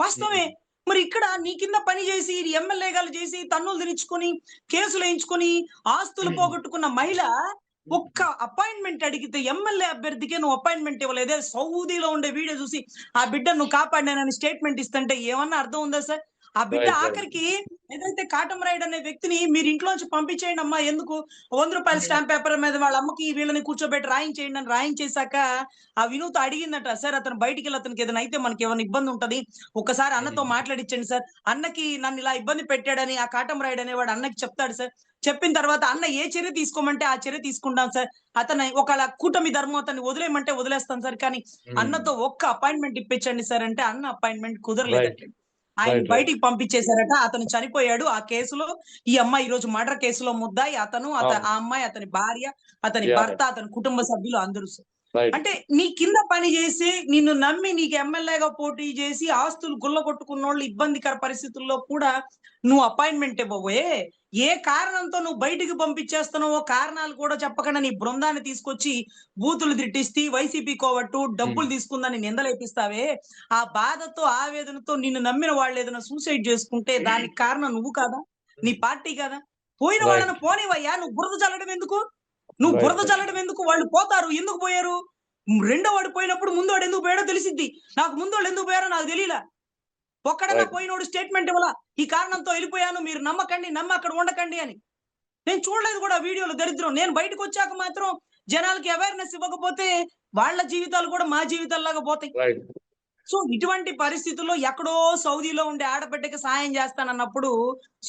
B: వాస్తవమే.
A: ఉమ్,
B: మరి ఇక్కడ నీ కింద పని చేసి ఎమ్మెల్యేగాలు చేసి తన్నులు తినించుకొని కేసులు వేయించుకొని ఆస్తులు పోగొట్టుకున్న మహిళ ఒక్క అపాయింట్మెంట్ అడిగితే ఎమ్మెల్యే అభ్యర్థికే నువ్వు అపాయింట్మెంట్ ఇవ్వలేదే. సౌదీలో ఉండే వీడియో చూసి ఆ బిడ్డను నువ్వు కాపాడినానని స్టేట్మెంట్ ఇస్తుంటే ఏమన్నా అర్థం ఉందా సార్? ఆ బిడ్డ
A: రైట్, రైట్.
B: ఆఖరికి ఏదైతే కాటం రాయుడు అనే వ్యక్తిని మీరు ఇంట్లోంచి పంపించేయండి అమ్మా, ఎందుకు ₹100 స్టాంప్ పేపర్ మీద వాళ్ళ అమ్మకి వీళ్ళని కూర్చోబెట్టి రాయించేయండి అని రాయించేశాక ఆ వినూత అడిగిందట, సార్ అతను బయటికి వెళ్ళి అతనికి ఏదైనా అయితే మనకి ఏమైనా ఇబ్బంది ఉంటది, ఒక్కసారి అన్నతో మాట్లాడిచ్చండి సార్, అన్నకి నన్ను ఇలా ఇబ్బంది పెట్టాడని ఆ కాటం రాయుడు అనేవాడు అన్నకి చెప్తాడు సార్. చెప్పిన తర్వాత అన్న ఏ చర్య తీసుకోమంటే ఆ చర్య తీసుకుంటాం సార్, అతను ఒకవేళ కూటమి ధర్మం అతన్ని వదిలేయమంటే వదిలేస్తాం సార్, కానీ అన్నతో ఒక్క అపాయింట్మెంట్ ఇప్పించండి సార్ అంటే అన్న అపాయింట్మెంట్
A: రైట్,
B: కుదరలేదట. ఆయన
A: రైట్, రైట్.
B: బయటికి పంపించేశారట. అతను చనిపోయాడు ఆ కేసులో. ఈ అమ్మాయి ఈ రోజు మర్డర్ కేసులో ముద్దాయి అతను,
A: అవును.
B: ఆ అమ్మాయి, అతని భార్య, అతని
A: యా,
B: భర్త, అతని కుటుంబ సభ్యులు అందరూ.
A: రైట్.
B: అంటే నీ కింద పని చేసి నిన్ను నమ్మి నీకు ఎమ్మెల్యేగా పోటీ చేసి ఆస్తులు గుల్లగొట్టుకున్నోళ్ళు ఇబ్బందికర పరిస్థితుల్లో కూడా నువ్వు అపాయింట్మెంట్ ఇవ్వబోయే, ఏ కారణంతో నువ్వు బయటికి పంపించేస్తున్నావో కారణాలు కూడా చెప్పకుండా నీ బృందాన్ని తీసుకొచ్చి బూతులు తిట్టిస్తీ వైసీపీ కోవట్టు డబ్బులు తీసుకుందని నిందలేపిస్తావే. ఆ బాధతో ఆవేదనతో నిన్ను నమ్మిన వాళ్ళు ఏదైనా సూసైడ్ చేసుకుంటే దానికి కారణం నువ్వు కాదా? నీ పార్టీ కాదా? పోయిన
A: రైట్,
B: వాళ్ళని పోనివయ్యా, నువ్వు బురద చల్లడం ఎందుకు? నువ్వు
A: రైట్,
B: బురద చల్లడం ఎందుకు? వాళ్ళు పోతారు. ఎందుకు పోయారు? రెండో వాడు పోయినప్పుడు ముందోడు ఎందుకు పోయాడో తెలిసిద్ది. నాకు ముందోళ్ళు ఎందుకు పోయారో నాకు తెలియలా. ఒక్కడన్నా
A: రైట్.
B: పోయినోడు స్టేట్మెంట్ ఇవ్వలా, ఈ కారణంతో వెళ్ళిపోయాను, మీరు నమ్మకండి, నమ్మి అక్కడ ఉండకండి అని. నేను చూడలేదు కూడా ఆ వీడియోలు, దరిద్రం. నేను బయటకు వచ్చాక మాత్రం జనాలకి అవేర్నెస్ ఇవ్వకపోతే వాళ్ళ జీవితాలు కూడా మా జీవితాల్లాగా పోతాయి.
A: రైట్.
B: సో ఇటువంటి పరిస్థితుల్లో ఎక్కడో సౌదీలో ఉండే ఆడబిడ్డకి సాయం చేస్తానన్నప్పుడు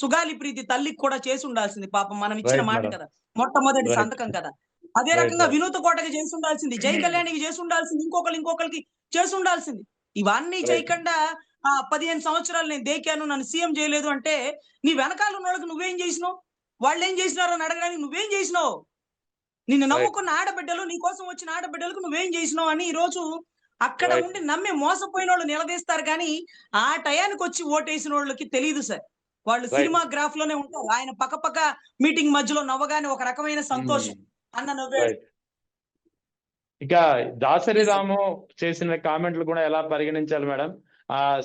B: సుగాలి ప్రీతి తల్లికి కూడా చేసి ఉండాల్సింది పాపం, మనం ఇచ్చిన
A: రైట్
B: మాట
A: మేడం.
B: కదా, మొట్టమొదటి
A: రైట్,
B: సంతకం కదా. అదే
A: రైట్,
B: రకంగా
A: రైట్.
B: వినూత కోటకి చేసి ఉండాల్సింది, జై కళ్యాణికి చేసి ఉండాల్సింది, ఇంకొకరికి చేసి ఉండాల్సింది. ఇవన్నీ
A: రైట్.
B: చేయకుండా 15 సంవత్సరాలు నేను దేకాను, నన్ను సీఎం చేయలేదు అంటే నీ వెనకాల ఉన్న వాళ్ళకి నువ్వేం చేసినావు, వాళ్ళు ఏం చేసినారో అని అడగడానికి నువ్వేం చేసినావు, నిన్ను
A: రైట్,
B: నమ్ముకున్న ఆడబిడ్డలు, నీ కోసం వచ్చిన ఆడబిడ్డలకు నువ్వేం చేసినావు అని ఈ రోజు అక్కడ
A: రైట్.
B: ఉండి నమ్మి మోసపోయిన వాళ్ళు నిలదీస్తారు కానీ ఆ టయానికి వచ్చి ఓటేసిన వాళ్ళకి తెలియదు సార్. వాళ్ళు
A: రైట్.
B: సినిమా గ్రాఫ్ లోనే ఉంటారు. ఆయన పక్క మీటింగ్ మధ్యలో నవ్వగానే ఒక రకమైన సంతోషం, అన్న నవ్వాడు.
A: రైట్. ఇక దాసరి
B: Yes, sir.
A: రాము చేసిన కామెంట్లు కూడా ఎలా పరిగణించాలి మేడం?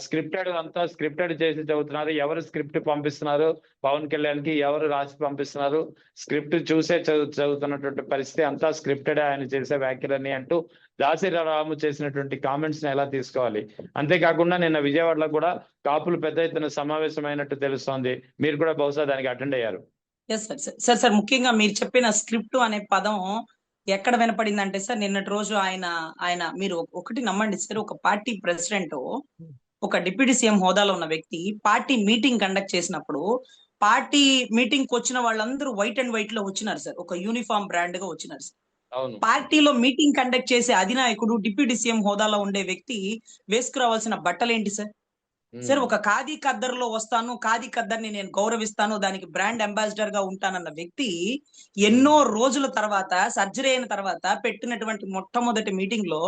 A: స్క్రిప్టెడ్ అంతా స్క్రిప్టెడ్ చేసి చదువుతున్నారు. ఎవరు స్క్రిప్ట్ పంపిస్తున్నారు పవన్ కళ్యాణ్ కి, ఎవరు రాసి పంపిస్తున్నారు? స్క్రిప్ట్ చూసే చదువుతున్నటువంటి పరిస్థితి, అంతా స్క్రిప్టెడ్ ఆయన చేసే వ్యాఖ్యలని అంటూ దాసరి రాము చేసినటువంటి కామెంట్స్ ని ఎలా తీసుకోవాలి? అంతేకాకుండా నిన్న విజయవాడలో కూడా కాపులు పెద్ద ఎత్తున సమావేశమైనట్టు తెలుస్తోంది. మీరు కూడా బహుశా దానికి అటెండ్ అయ్యారు.
B: Yes sir. సార్ సార్ ముఖ్యంగా మీరు చెప్పిన స్క్రిప్ట్ అనే పదం ఎక్కడ వినపడిందంటే సార్, నిన్నటి రోజు ఆయన ఆయన మీరు ఒకటి నమ్మండి సార్, ఒక పార్టీ ప్రెసిడెంట్, ఒక డిప్యూటీ సీఎం హోదాలో ఉన్న వ్యక్తి పార్టీ మీటింగ్ కండక్ట్ చేసినప్పుడు పార్టీ మీటింగ్ కి వచ్చిన వాళ్ళందరూ వైట్ అండ్ వైట్ లో వచ్చినారు సార్, ఒక యూనిఫామ్ బ్రాండ్ గా వచ్చినారు సార్.
A: అవును.
B: పార్టీలో మీటింగ్ కండక్ట్ చేసే అధినాయకుడు డిప్యూటీ సీఎం హోదాలో ఉండే వ్యక్తి వేసుకురావాల్సిన బట్టలు ఏంటి సార్? సార్ ఒక ఖాదీ ఖద్దర్ లో వస్తాను, ఖాదీ ఖద్దర్ ని నేను గౌరవిస్తాను, దానికి బ్రాండ్ అంబాసిడర్ గా ఉంటానన్న వ్యక్తి ఎన్నో రోజుల తర్వాత సర్జరీ అయిన తర్వాత పెట్టినటువంటి మొట్టమొదటి మీటింగ్ లో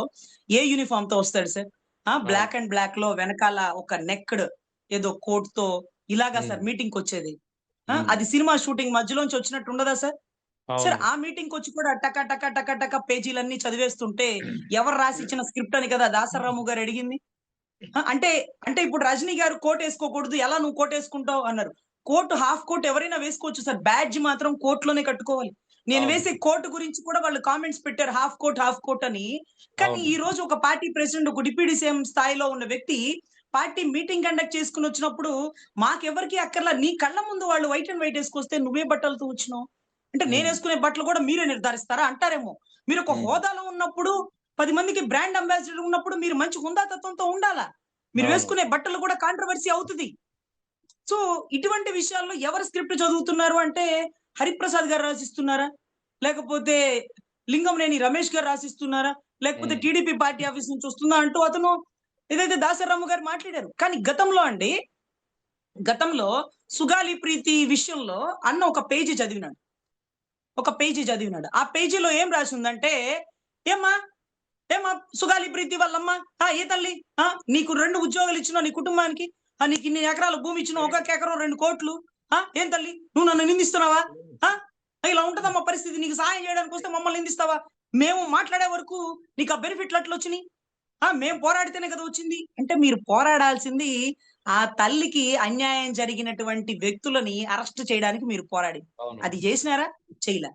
B: ఏ యూనిఫామ్ తో వస్తాడు సార్? బ్లాక్ అండ్ బ్లాక్ లో వెనకాల ఒక నెక్డ్ ఏదో కోట్ తో ఇలాగా సార్ మీటింగ్ కి వచ్చేది. అది సినిమా షూటింగ్ మధ్యలోంచి వచ్చినట్టు ఉండదా సార్? సార్ ఆ మీటింగ్ కి వచ్చి కూడా టక టక టక టక పేజీలన్నీ చదివేస్తుంటే ఎవరు రాసి ఇచ్చిన స్క్రిప్ట్ అని కదా దాసరాము గారు అడిగింది. అంటే అంటే ఇప్పుడు రజనీ గారు కోట్ వేసుకోకూడదు, ఎలా నువ్వు కోట్ వేసుకుంటావు అన్నారు. కోట్ హాఫ్ కోట్ ఎవరైనా వేసుకోవచ్చు సార్, బ్యాడ్జ్ మాత్రం కోట్ లోనే కట్టుకోవాలి. నేను వేసే కోట్ గురించి కూడా వాళ్ళు కామెంట్స్ పెట్టారు, హాఫ్ కోట్ అని. కానీ ఈ రోజు ఒక పార్టీ ప్రెసిడెంట్, ఒక డిప్యూటీ సీఎం స్థాయిలో ఉన్న వ్యక్తి పార్టీ మీటింగ్ కండక్ట్ చేసుకుని వచ్చినప్పుడు మాకెవరికి అక్కర్లా, నీ కళ్ళ ముందు వాళ్ళు వైట్ అండ్ వైట్ వేసుకొస్తే నువ్వే బట్టలతో వచ్చినావు అంటే నేను వేసుకునే బట్టలు కూడా మీరే నిర్ధారిస్తారా అంటారేమో. మీరు ఒక హోదాలో ఉన్నప్పుడు 10 మందికి బ్రాండ్ అంబాసిడర్ ఉన్నప్పుడు మీరు మంచి హుందాతత్వంతో ఉండాలా. మీరు
A: అవును.
B: వేసుకునే బట్టలు కూడా కాంట్రవర్సీ అవుతుంది. సో ఇటువంటి విషయాల్లో ఎవరు స్క్రిప్ట్ చదువుతున్నారు అంటే హరిప్రసాద్ గారు రాసిస్తున్నారా, లేకపోతే లింగంనేని రమేష్ గారు రాసిస్తున్నారా, లేకపోతే టీడీపీ పార్టీ ఆఫీస్ నుంచి వస్తుందా అంటూ అతను ఏదైతే దాసరాము గారు మాట్లాడారు. కానీ గతంలో సుగాలి ప్రీతి విషయంలో అన్న ఒక పేజీ చదివినాడు. ఆ పేజీలో ఏం రాసి ఉందంటే, ఏమ్మా ఏమ్మా సుగాలి ప్రీతి వాళ్ళమ్మ, ఏ తల్లి, నీకు 2 ఉద్యోగాలు ఇచ్చిన నీ కుటుంబానికి, నీకు ఇన్ని ఎకరాల భూమి ఇచ్చిన, ఒక్కొక్క ఎకరం 2 కోట్లు, ఏం తల్లి నువ్వు నన్ను నిందిస్తున్నావా? ఇలా ఉంటదమ్మా పరిస్థితి. నీకు సహాయం చేయడానికి వస్తే మమ్మల్ని నిందిస్తావా? మేము మాట్లాడే వరకు నీకు ఆ బెనిఫిట్లు అట్లా వచ్చినాయి. మేము పోరాడితేనే కదా వచ్చింది. అంటే మీరు పోరాడాల్సింది ఆ తల్లికి అన్యాయం జరిగినటువంటి వ్యక్తులని అరెస్ట్ చేయడానికి మీరు పోరాడి. అది చేసినారా? చేయలే.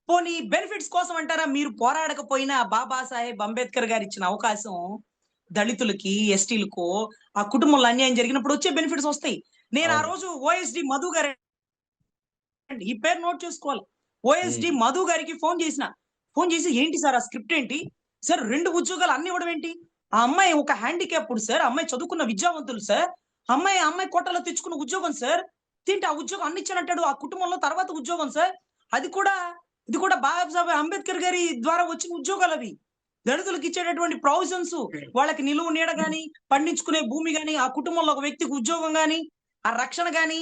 B: పోనీ బెనిఫిట్స్ కోసం అంటారా? మీరు పోరాడకపోయినా బాబాసాహెబ్ అంబేద్కర్ గారు ఇచ్చిన అవకాశం దళితులకి, ఎస్టీలకు, ఆ కుటుంబంలో అన్యాయం జరిగినప్పుడు వచ్చే బెనిఫిట్స్ వస్తాయి. నేను ఆ రోజు ఓఎస్డి మధు గారు, ఈ పేరు నోట్ చేసుకోవాలి, ఓఎస్డి మధు గారికి ఫోన్ చేసి ఏంటి సార్ ఆ స్క్రిప్ట్ ఏంటి సార్, 2 ఉద్యోగాలు అన్ని ఇవ్వడం ఏంటి? ఆ అమ్మాయి ఒక హ్యాండిక్యాప్డ్ సార్, అమ్మాయి చదువుకున్న విద్యావంతులు సార్, అమ్మాయి కోటలో తెచ్చుకున్న ఉద్యోగం సార్, తింటే ఆ ఉద్యోగం అన్ని ఇచ్చానంటాడు. ఆ కుటుంబంలో తర్వాత ఉద్యోగం సార్, ఇది కూడా బాబాసాహెబ్ అంబేద్కర్ గారి ద్వారా వచ్చిన ఉద్యోగాలు అవి. దళితులకు ఇచ్చేటటువంటి ప్రొవిజన్స్, వాళ్ళకి నిలువు నీడ గాని, పండించుకునే భూమి గాని, ఆ కుటుంబంలో ఒక వ్యక్తికి ఉద్యోగం గాని, ఆ రక్షణ గాని,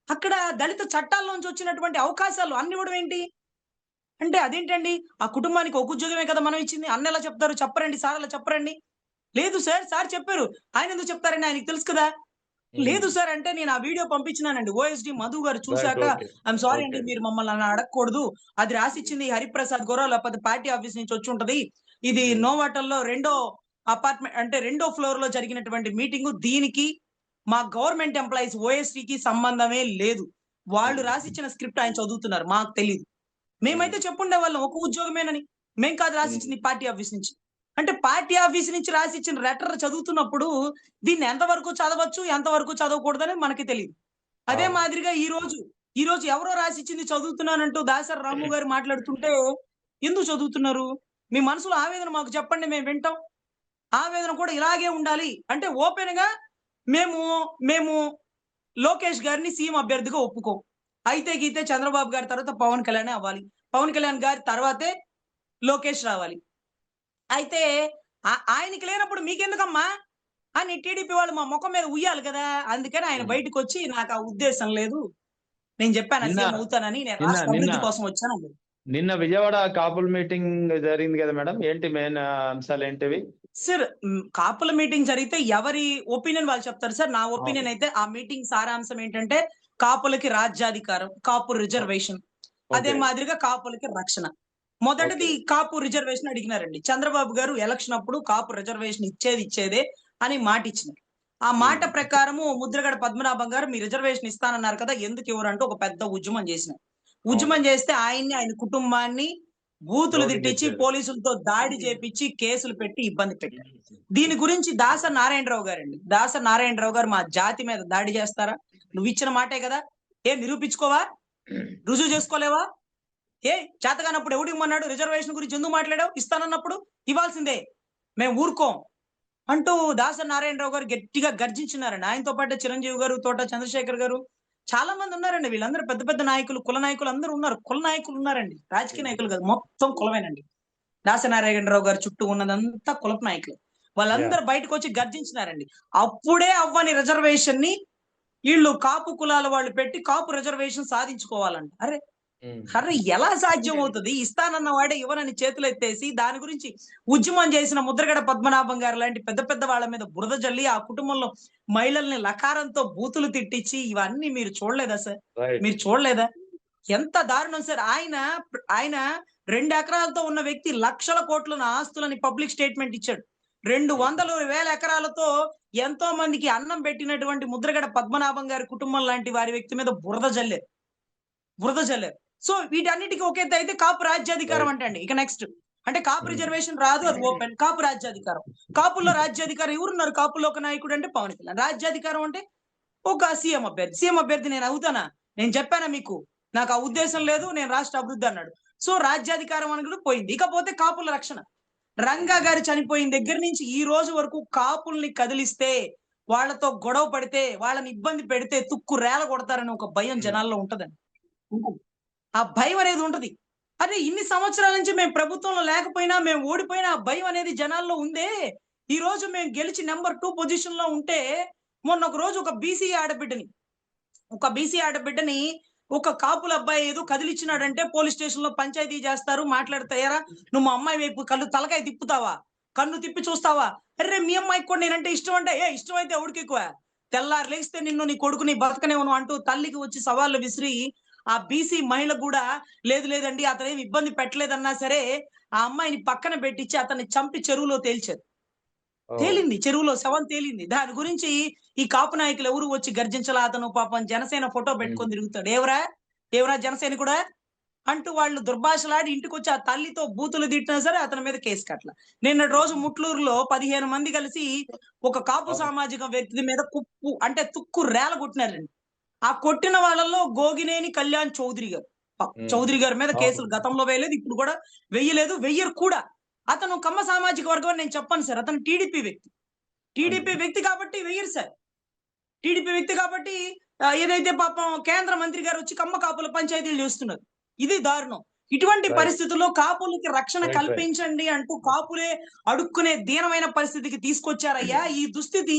B: అక్కడ దళిత చట్టాల్లోంచి వచ్చినటువంటి అవకాశాలు అన్ని ఇవ్వడం ఏంటి అంటే, అదేంటండి ఆ కుటుంబానికి ఒక ఉద్యోగమే కదా మనం ఇచ్చింది, అన్న ఎలా చెప్తారు, చెప్పరండి సార్, అలా చెప్పరండి. లేదు సార్ చెప్పారు, ఆయన ఎందుకు చెప్తారండి, ఆయనకి తెలుసు కదా. లేదు సార్ అంటే నేను ఆ వీడియో పంపించినానండి. ఓఎస్డి మధు గారు చూశాక, ఐఎమ్ సారీ అండి, మీరు మమ్మల్ని అలా అడగకూడదు, అది రాసిచ్చింది హరిప్రసాద్ గారో లేకపోతే పార్టీ ఆఫీస్ నుంచి వచ్చి ఉంటది, ఇది నోవాటల్లో 2వ అపార్ట్మెంట్ అంటే 2వ ఫ్లోర్ లో జరిగినటువంటి మీటింగ్, దీనికి మా గవర్నమెంట్ ఎంప్లాయీస్ ఓఎస్డికి సంబంధమే లేదు, వాళ్ళు రాసిచ్చిన స్క్రిప్ట్ ఆయన చదువుతున్నారు, మాకు తెలియదు. మేమైతే చెప్పుండే వాళ్ళం ఒక ఉద్యోగమేనని. మేం కాదు రాసిచ్చింది పార్టీ ఆఫీస్ నుంచి. అంటే పార్టీ ఆఫీస్ నుంచి రాసిచ్చిన లెటర్ చదువుతున్నప్పుడు దీన్ని ఎంతవరకు చదవచ్చు, ఎంతవరకు చదవకూడదని మనకి తెలియదు. అదే మాదిరిగా ఈ రోజు ఎవరో రాసిచ్చింది చదువుతున్నానంటూ దాసరి రాము గారు మాట్లాడుతుంటే ఎందుకు చదువుతున్నారు? మీ మనసులో ఆవేదన మాకు చెప్పండి, మేము వింటాం. ఆవేదన కూడా ఇలాగే ఉండాలి అంటే ఓపెన్ గా మేము లోకేష్ గారిని సీఎం అభ్యర్థిగా ఒప్పుకోం. అయితే గీతే చంద్రబాబు గారి తర్వాత పవన్ కళ్యాణ్ అవ్వాలి, పవన్ కళ్యాణ్ గారి తర్వాతే లోకేష్ రావాలి. అయితే ఆయనకి లేనప్పుడు మీకెందుకమ్మా అని టీడీపీ వాళ్ళు మా ముఖం మీద ఉయ్యాలి కదా. అందుకని ఆయన బయటకు వచ్చి, నాకు ఆ ఉద్దేశం లేదు, నేను చెప్పాను సీఎం అవుతానని, నేను రాష్ట్ర అభివృద్ధి కోసం వచ్చాను.
A: నిన్న విజయవాడ కాపుల మీటింగ్ జరిగింది కదా మేడం, ఏంటి మెయిన్ అంశాలు ఏంటివి?
B: సార్ కాపుల మీటింగ్ జరిగితే ఎవరి ఒపీనియన్ వాళ్ళు చెప్తారు సార్. నా ఒపీనియన్ అయితే ఆ మీటింగ్ సారాంశం ఏంటంటే, కాపులకి రాజ్యాధికారం, కాపు రిజర్వేషన్, అదే మాదిరిగా కాపులకి రక్షణ. మొదటిది కాపు రిజర్వేషన్ అడిగినారండి. చంద్రబాబు గారు ఎలక్షన్ అప్పుడు కాపు రిజర్వేషన్ ఇచ్చేదే అని మాట ఇచ్చినారు. ఆ మాట ప్రకారము ముద్రగడ పద్మనాభం గారు మీ రిజర్వేషన్ ఇస్తానన్నారు కదా, ఎందుకు ఇవ్వరంటూ ఒక పెద్ద ఉద్యమం చేసినారు. ఉద్యమం చేస్తే ఆయన కుటుంబాన్ని బూతులు తిట్టించి, పోలీసులతో దాడి చేపించి, కేసులు పెట్టి ఇబ్బంది పెట్టారు. దీని గురించి దాసరి నారాయణరావు గారు మా జాతి మీద దాడి చేస్తారా? నువ్వు ఇచ్చిన మాటే కదా, నిరూపించుకోవా, రుజువు చేసుకోలేవా? చేతగానప్పుడు ఎవడు ఇమ్మన్నాడు? రిజర్వేషన్ గురించి ఎందుకు మాట్లాడావు? ఇస్తానన్నప్పుడు ఇవ్వాల్సిందే, మేము ఊరుకోం అంటూ దాసరి నారాయణరావు గారు గట్టిగా గర్జించినారండి. ఆయనతో పాటు చిరంజీవి గారు, తోట చంద్రశేఖర్ గారు, చాలా మంది ఉన్నారండి. వీళ్ళందరూ పెద్ద పెద్ద నాయకులు, కుల నాయకులు అందరూ ఉన్నారు. కుల నాయకులు ఉన్నారండి, రాజకీయ నాయకులు కాదు, మొత్తం కులమేనండి. దాసరి నారాయణరావు గారు చుట్టూ ఉన్నదంతా కులపు నాయకులు. వాళ్ళందరూ బయటకు వచ్చి గర్జించినారండి. అప్పుడే అవ్వని రిజర్వేషన్ ని వీళ్ళు కాపు కులాల వాళ్ళు పెట్టి కాపు రిజర్వేషన్ సాధించుకోవాలంట. అరే ఎలా సాధ్యం అవుతుంది? ఇస్తానన్న వాడే ఇవ్వనని చేతులు ఎత్తేసి దాని గురించి ఉద్యమం చేసిన ముద్రగడ పద్మనాభం గారు లాంటి పెద్ద పెద్ద వాళ్ళ మీద బురద జల్లి, ఆ కుటుంబంలో మహిళల్ని లకారంతో బూతులు తిట్టించి, ఇవన్నీ మీరు చూడలేదా సార్? మీరు చూడలేదా? ఎంత దారుణం సార్. ఆయన 2 ఎకరాలతో ఉన్న వ్యక్తి లక్షల కోట్ల ఆస్తులని పబ్లిక్ స్టేట్మెంట్ ఇచ్చాడు. 200,000 ఎకరాలతో ఎంతో మందికి అన్నం పెట్టినటువంటి ముద్రగడ పద్మనాభం గారి కుటుంబం లాంటి వారి వ్యక్తి మీద బురద జల్లారు. సో వీటన్నిటికీ ఒకేత అయితే కాపు రాజ్యాధికారం అంటండి. ఇక నెక్స్ట్ అంటే కాపు రిజర్వేషన్ రాదు, అది ఓపెన్. కాపు రాజ్యాధికారం, కాపుల్లో రాజ్యాధికారం ఎవరున్నారు? కాపుల్లో ఒక నాయకుడు అంటే పవన్ కళ్యాణ్. రాజ్యాధికారం అంటే ఒక సీఎం అభ్యర్థి నేను అవుతానా? నేను చెప్పానా మీకు, నాకు ఆ ఉద్దేశం లేదు, నేను రాష్ట్ర అభివృద్ధి అన్నాడు. సో రాజ్యాధికారం అనేది పోయింది. ఇకపోతే కాపుల రంగా గారు చనిపోయిన దగ్గర నుంచి ఈ రోజు వరకు కాపుల్ని కదిలిస్తే, వాళ్ళతో గొడవ పడితే, వాళ్ళని ఇబ్బంది పెడితే తుక్కు రేల కొడతారని ఒక భయం జనాల్లో ఉంటదండి. ఉంటది. ఆ భయం అనేది ఉంటది. అదే ఇన్ని సంవత్సరాల నుంచి మేము ప్రభుత్వంలో లేకపోయినా, మేము ఓడిపోయినా ఆ భయం అనేది జనాల్లో ఉందే. ఈ రోజు మేము గెలిచి నంబర్ 2 పొజిషన్ లో ఉంటే, మొన్న ఒక రోజు ఒక బీసీ ఆడబిడ్డని ఒక కాపుల అబ్బాయి ఏదో కదిలిచ్చినాడంటే పోలీస్ స్టేషన్ లో పంచాయతీ చేస్తారు, మాట్లాడతాయారా నువ్వు మా అమ్మాయి వైపు తలకాయ తిప్పుతావా, కన్ను తిప్పి చూస్తావా, అరే మీ అమ్మాయికి కూడా నేనంటే ఇష్టం అంటే, ఇష్టం అయితే ఎవడికి ఎక్కువ, తెల్లారు లేస్తే నిన్ను నీ కొడుకుని బతకనేవను అంటూ తల్లికి వచ్చి సవాళ్ళు విసిరి, ఆ బీసీ మహిళ కూడా లేదు లేదండి అతనేమి ఇబ్బంది పెట్టలేదన్నా సరే, ఆ అమ్మాయిని పక్కన పెట్టించి అతన్ని చంపి చెరువులో తేల్చారు. తేలింది. చెరువులో శవం తేలింది. దాని గురించి ఈ కాపు నాయకులు ఎవరు వచ్చి గర్జించలా. అతను పాపం జనసేన ఫోటో పెట్టుకొని తిరుగుతాడు. ఏవరా జనసైనికుడా అంటూ వాళ్ళు దుర్భాషలాడి ఇంటికొచ్చి ఆ తల్లితో బూతులు తిట్టినా సరే అతని మీద కేసు కట్టల. నిన్నటి రోజు ముట్లూరులో 15 మంది కలిసి ఒక కాపు సామాజిక వ్యక్తి మీద అంటే తుక్కు రేల కొట్టినారండి. ఆ కొట్టిన వాళ్ళలో గోగినేని కళ్యాణ్ చౌదరి గారి మీద కేసులు గతంలో వేయలేదు, ఇప్పుడు కూడా వెయ్యలేదు, వెయ్యరు కూడా. అతను కమ్మ సామాజిక వర్గం అని నేను చెప్పను సార్. అతను టీడీపీ వ్యక్తి కాబట్టి వెయ్యరు సార్. టీడీపీ వ్యక్తి కాబట్టి ఏదైతే పాపం కేంద్ర మంత్రి గారు వచ్చి కమ్మ కాపుల పంచాయతీలు చేస్తున్నారు. ఇది దారుణం. ఇటువంటి పరిస్థితుల్లో కాపులకి రక్షణ కల్పించండి అంటూ కాపులే అడుక్కునే దీనమైన పరిస్థితికి తీసుకొచ్చారయ్యా. ఈ దుస్థితి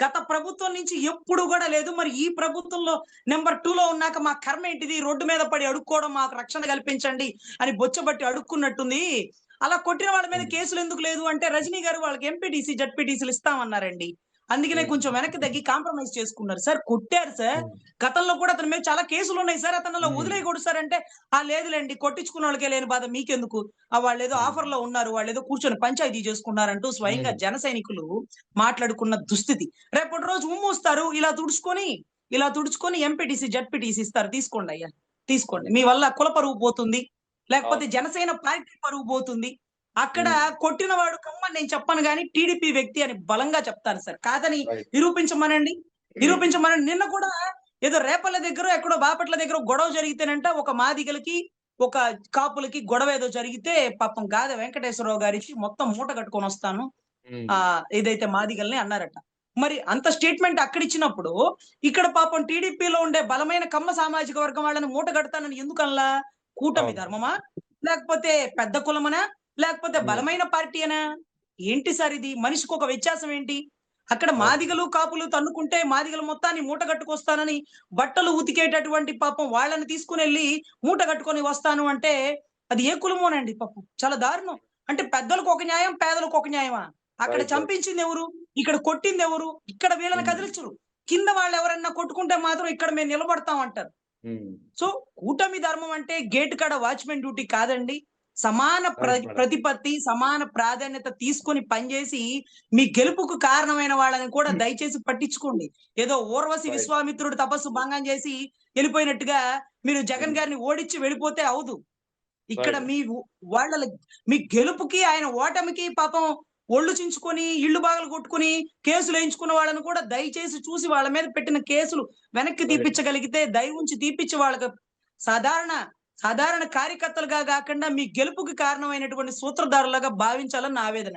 B: గత ప్రభుత్వం నుంచి ఎప్పుడు కూడా లేదు. మరి ఈ ప్రభుత్వంలో నెంబర్ 2 లో ఉన్నాక మా కర్మ ఏంటిది, రోడ్డు మీద పడి అడుక్కోవడం, మాకు రక్షణ కల్పించండి అని బొచ్చబట్టి అడుక్కున్నట్టుంది. అలా కొట్టిన వాళ్ళ మీద కేసులు ఎందుకు లేదు అంటే, రజనీ గారు వాళ్ళకి ఎంపీటీసీ జడ్పీటీసీలు ఇస్తామన్నారండి. అందుకనే కొంచెం వెనక్కి తగ్గి కాంప్రమైజ్ చేసుకున్నారు సార్. కొట్టారు సార్. గతంలో కూడా అతని మీద చాలా కేసులు ఉన్నాయి సార్. అతను అలా వదిలేయకూడదు సార్ అంటే, లేదులేండి కొట్టించుకున్న వాళ్ళకే లేని బాధ మీకెందుకు, వాళ్ళు ఏదో ఆఫర్ లో ఉన్నారు, వాళ్ళు ఏదో కూర్చొని పంచాయతీ చేసుకున్నారంటూ స్వయంగా జన సైనికులు మాట్లాడుకున్న దుస్థితి. రేపటి రోజు ఉమ్మూస్తారు, ఇలా తుడుచుకొని ఎంపీటీసీ జడ్పీటీసీ ఇస్తారు, తీసుకోండి అయ్యా తీసుకోండి. మీ వల్ల కుల పరువు పోతుంది, లేకపోతే జనసేన పార్టీ పరువు పోతుంది. అక్కడ కొట్టిన వాడు కమ్మని నేను చెప్పను గానీ టీడీపీ వ్యక్తి అని బలంగా చెప్తాను సార్. కాదని నిరూపించమనండి. నిన్న కూడా ఏదో రేపల్ల దగ్గర ఎక్కడో బాపట్ల దగ్గర గొడవ జరిగితేనంట ఒక మాదిగలకి ఒక కాపులకి గొడవ ఏదో జరిగితే పాపం గాదె వెంకటేశ్వరరావు గారికి మొత్తం మూట కట్టుకొని వస్తాను ఏదైతే మాదిగల్ని అన్నారట. మరి అంత స్టేట్మెంట్ అక్కడ ఇచ్చినప్పుడు ఇక్కడ పాపం టీడీపీలో ఉండే బలమైన కమ్మ సామాజిక వర్గం వాళ్ళని మూట కడతానని ఎందుకనలా? కూటమి ధర్మమా, లేకపోతే పెద్ద కులమనా, లేకపోతే బలమైన పార్టీ అనా? ఏంటి సార్ ఇది? మనిషికి ఒక వ్యత్యాసం ఏంటి? అక్కడ మాదిగలు కాపులు తన్నుకుంటే మాదిగల మొత్తాన్ని మూట కట్టుకొస్తానని బట్టలు ఉతికేటటువంటి పాపం వాళ్ళని తీసుకుని వెళ్ళి మూట కట్టుకొని వస్తాను అంటే అది ఏ కులమోనండి పాపం. చాలా దారుణం. అంటే పెద్దలకు ఒక న్యాయం, పేదలకు ఒక న్యాయమా? అక్కడ చంపించింది ఎవరు, ఇక్కడ కొట్టింది ఎవరు? ఇక్కడ వీళ్ళని కదిలించరు. కింద వాళ్ళు ఎవరన్నా కొట్టుకుంటే మాత్రం ఇక్కడ మేము నిలబడతాం అంటారు. సో కూటమి ధర్మం అంటే గేట్ కాడ వాచ్మెన్ డ్యూటీ కాదండి. సమాన ప్రతిపత్తి, సమాన ప్రాధాన్యత తీసుకొని పనిచేసి మీ గెలుపుకు కారణమైన వాళ్ళని కూడా దయచేసి పట్టించుకోండి. ఏదో ఊర్వశి విశ్వామిత్రుడు తపస్సు భంగం చేసి వెళ్ళిపోయినట్టుగా మీరు జగన్ గారిని ఓడించి వెళ్ళిపోతే అవదు. ఇక్కడ మీ గెలుపుకి ఆయన ఓటమికి పాపం ఒళ్ళు చించుకొని ఇళ్లు బాగలు కొట్టుకుని కేసులు వేయించుకున్న వాళ్ళని కూడా దయచేసి చూసి వాళ్ళ మీద పెట్టిన కేసులు వెనక్కి తీపించగలిగితే దయ ఉంచి తీపిచ్చి వాళ్ళకి సాధారణ కార్యకర్తలుగా కాకుండా మీ గెలుపుకి కారణమైనటువంటి సూత్రధారులుగా భావించాలని నా ఆవేదన.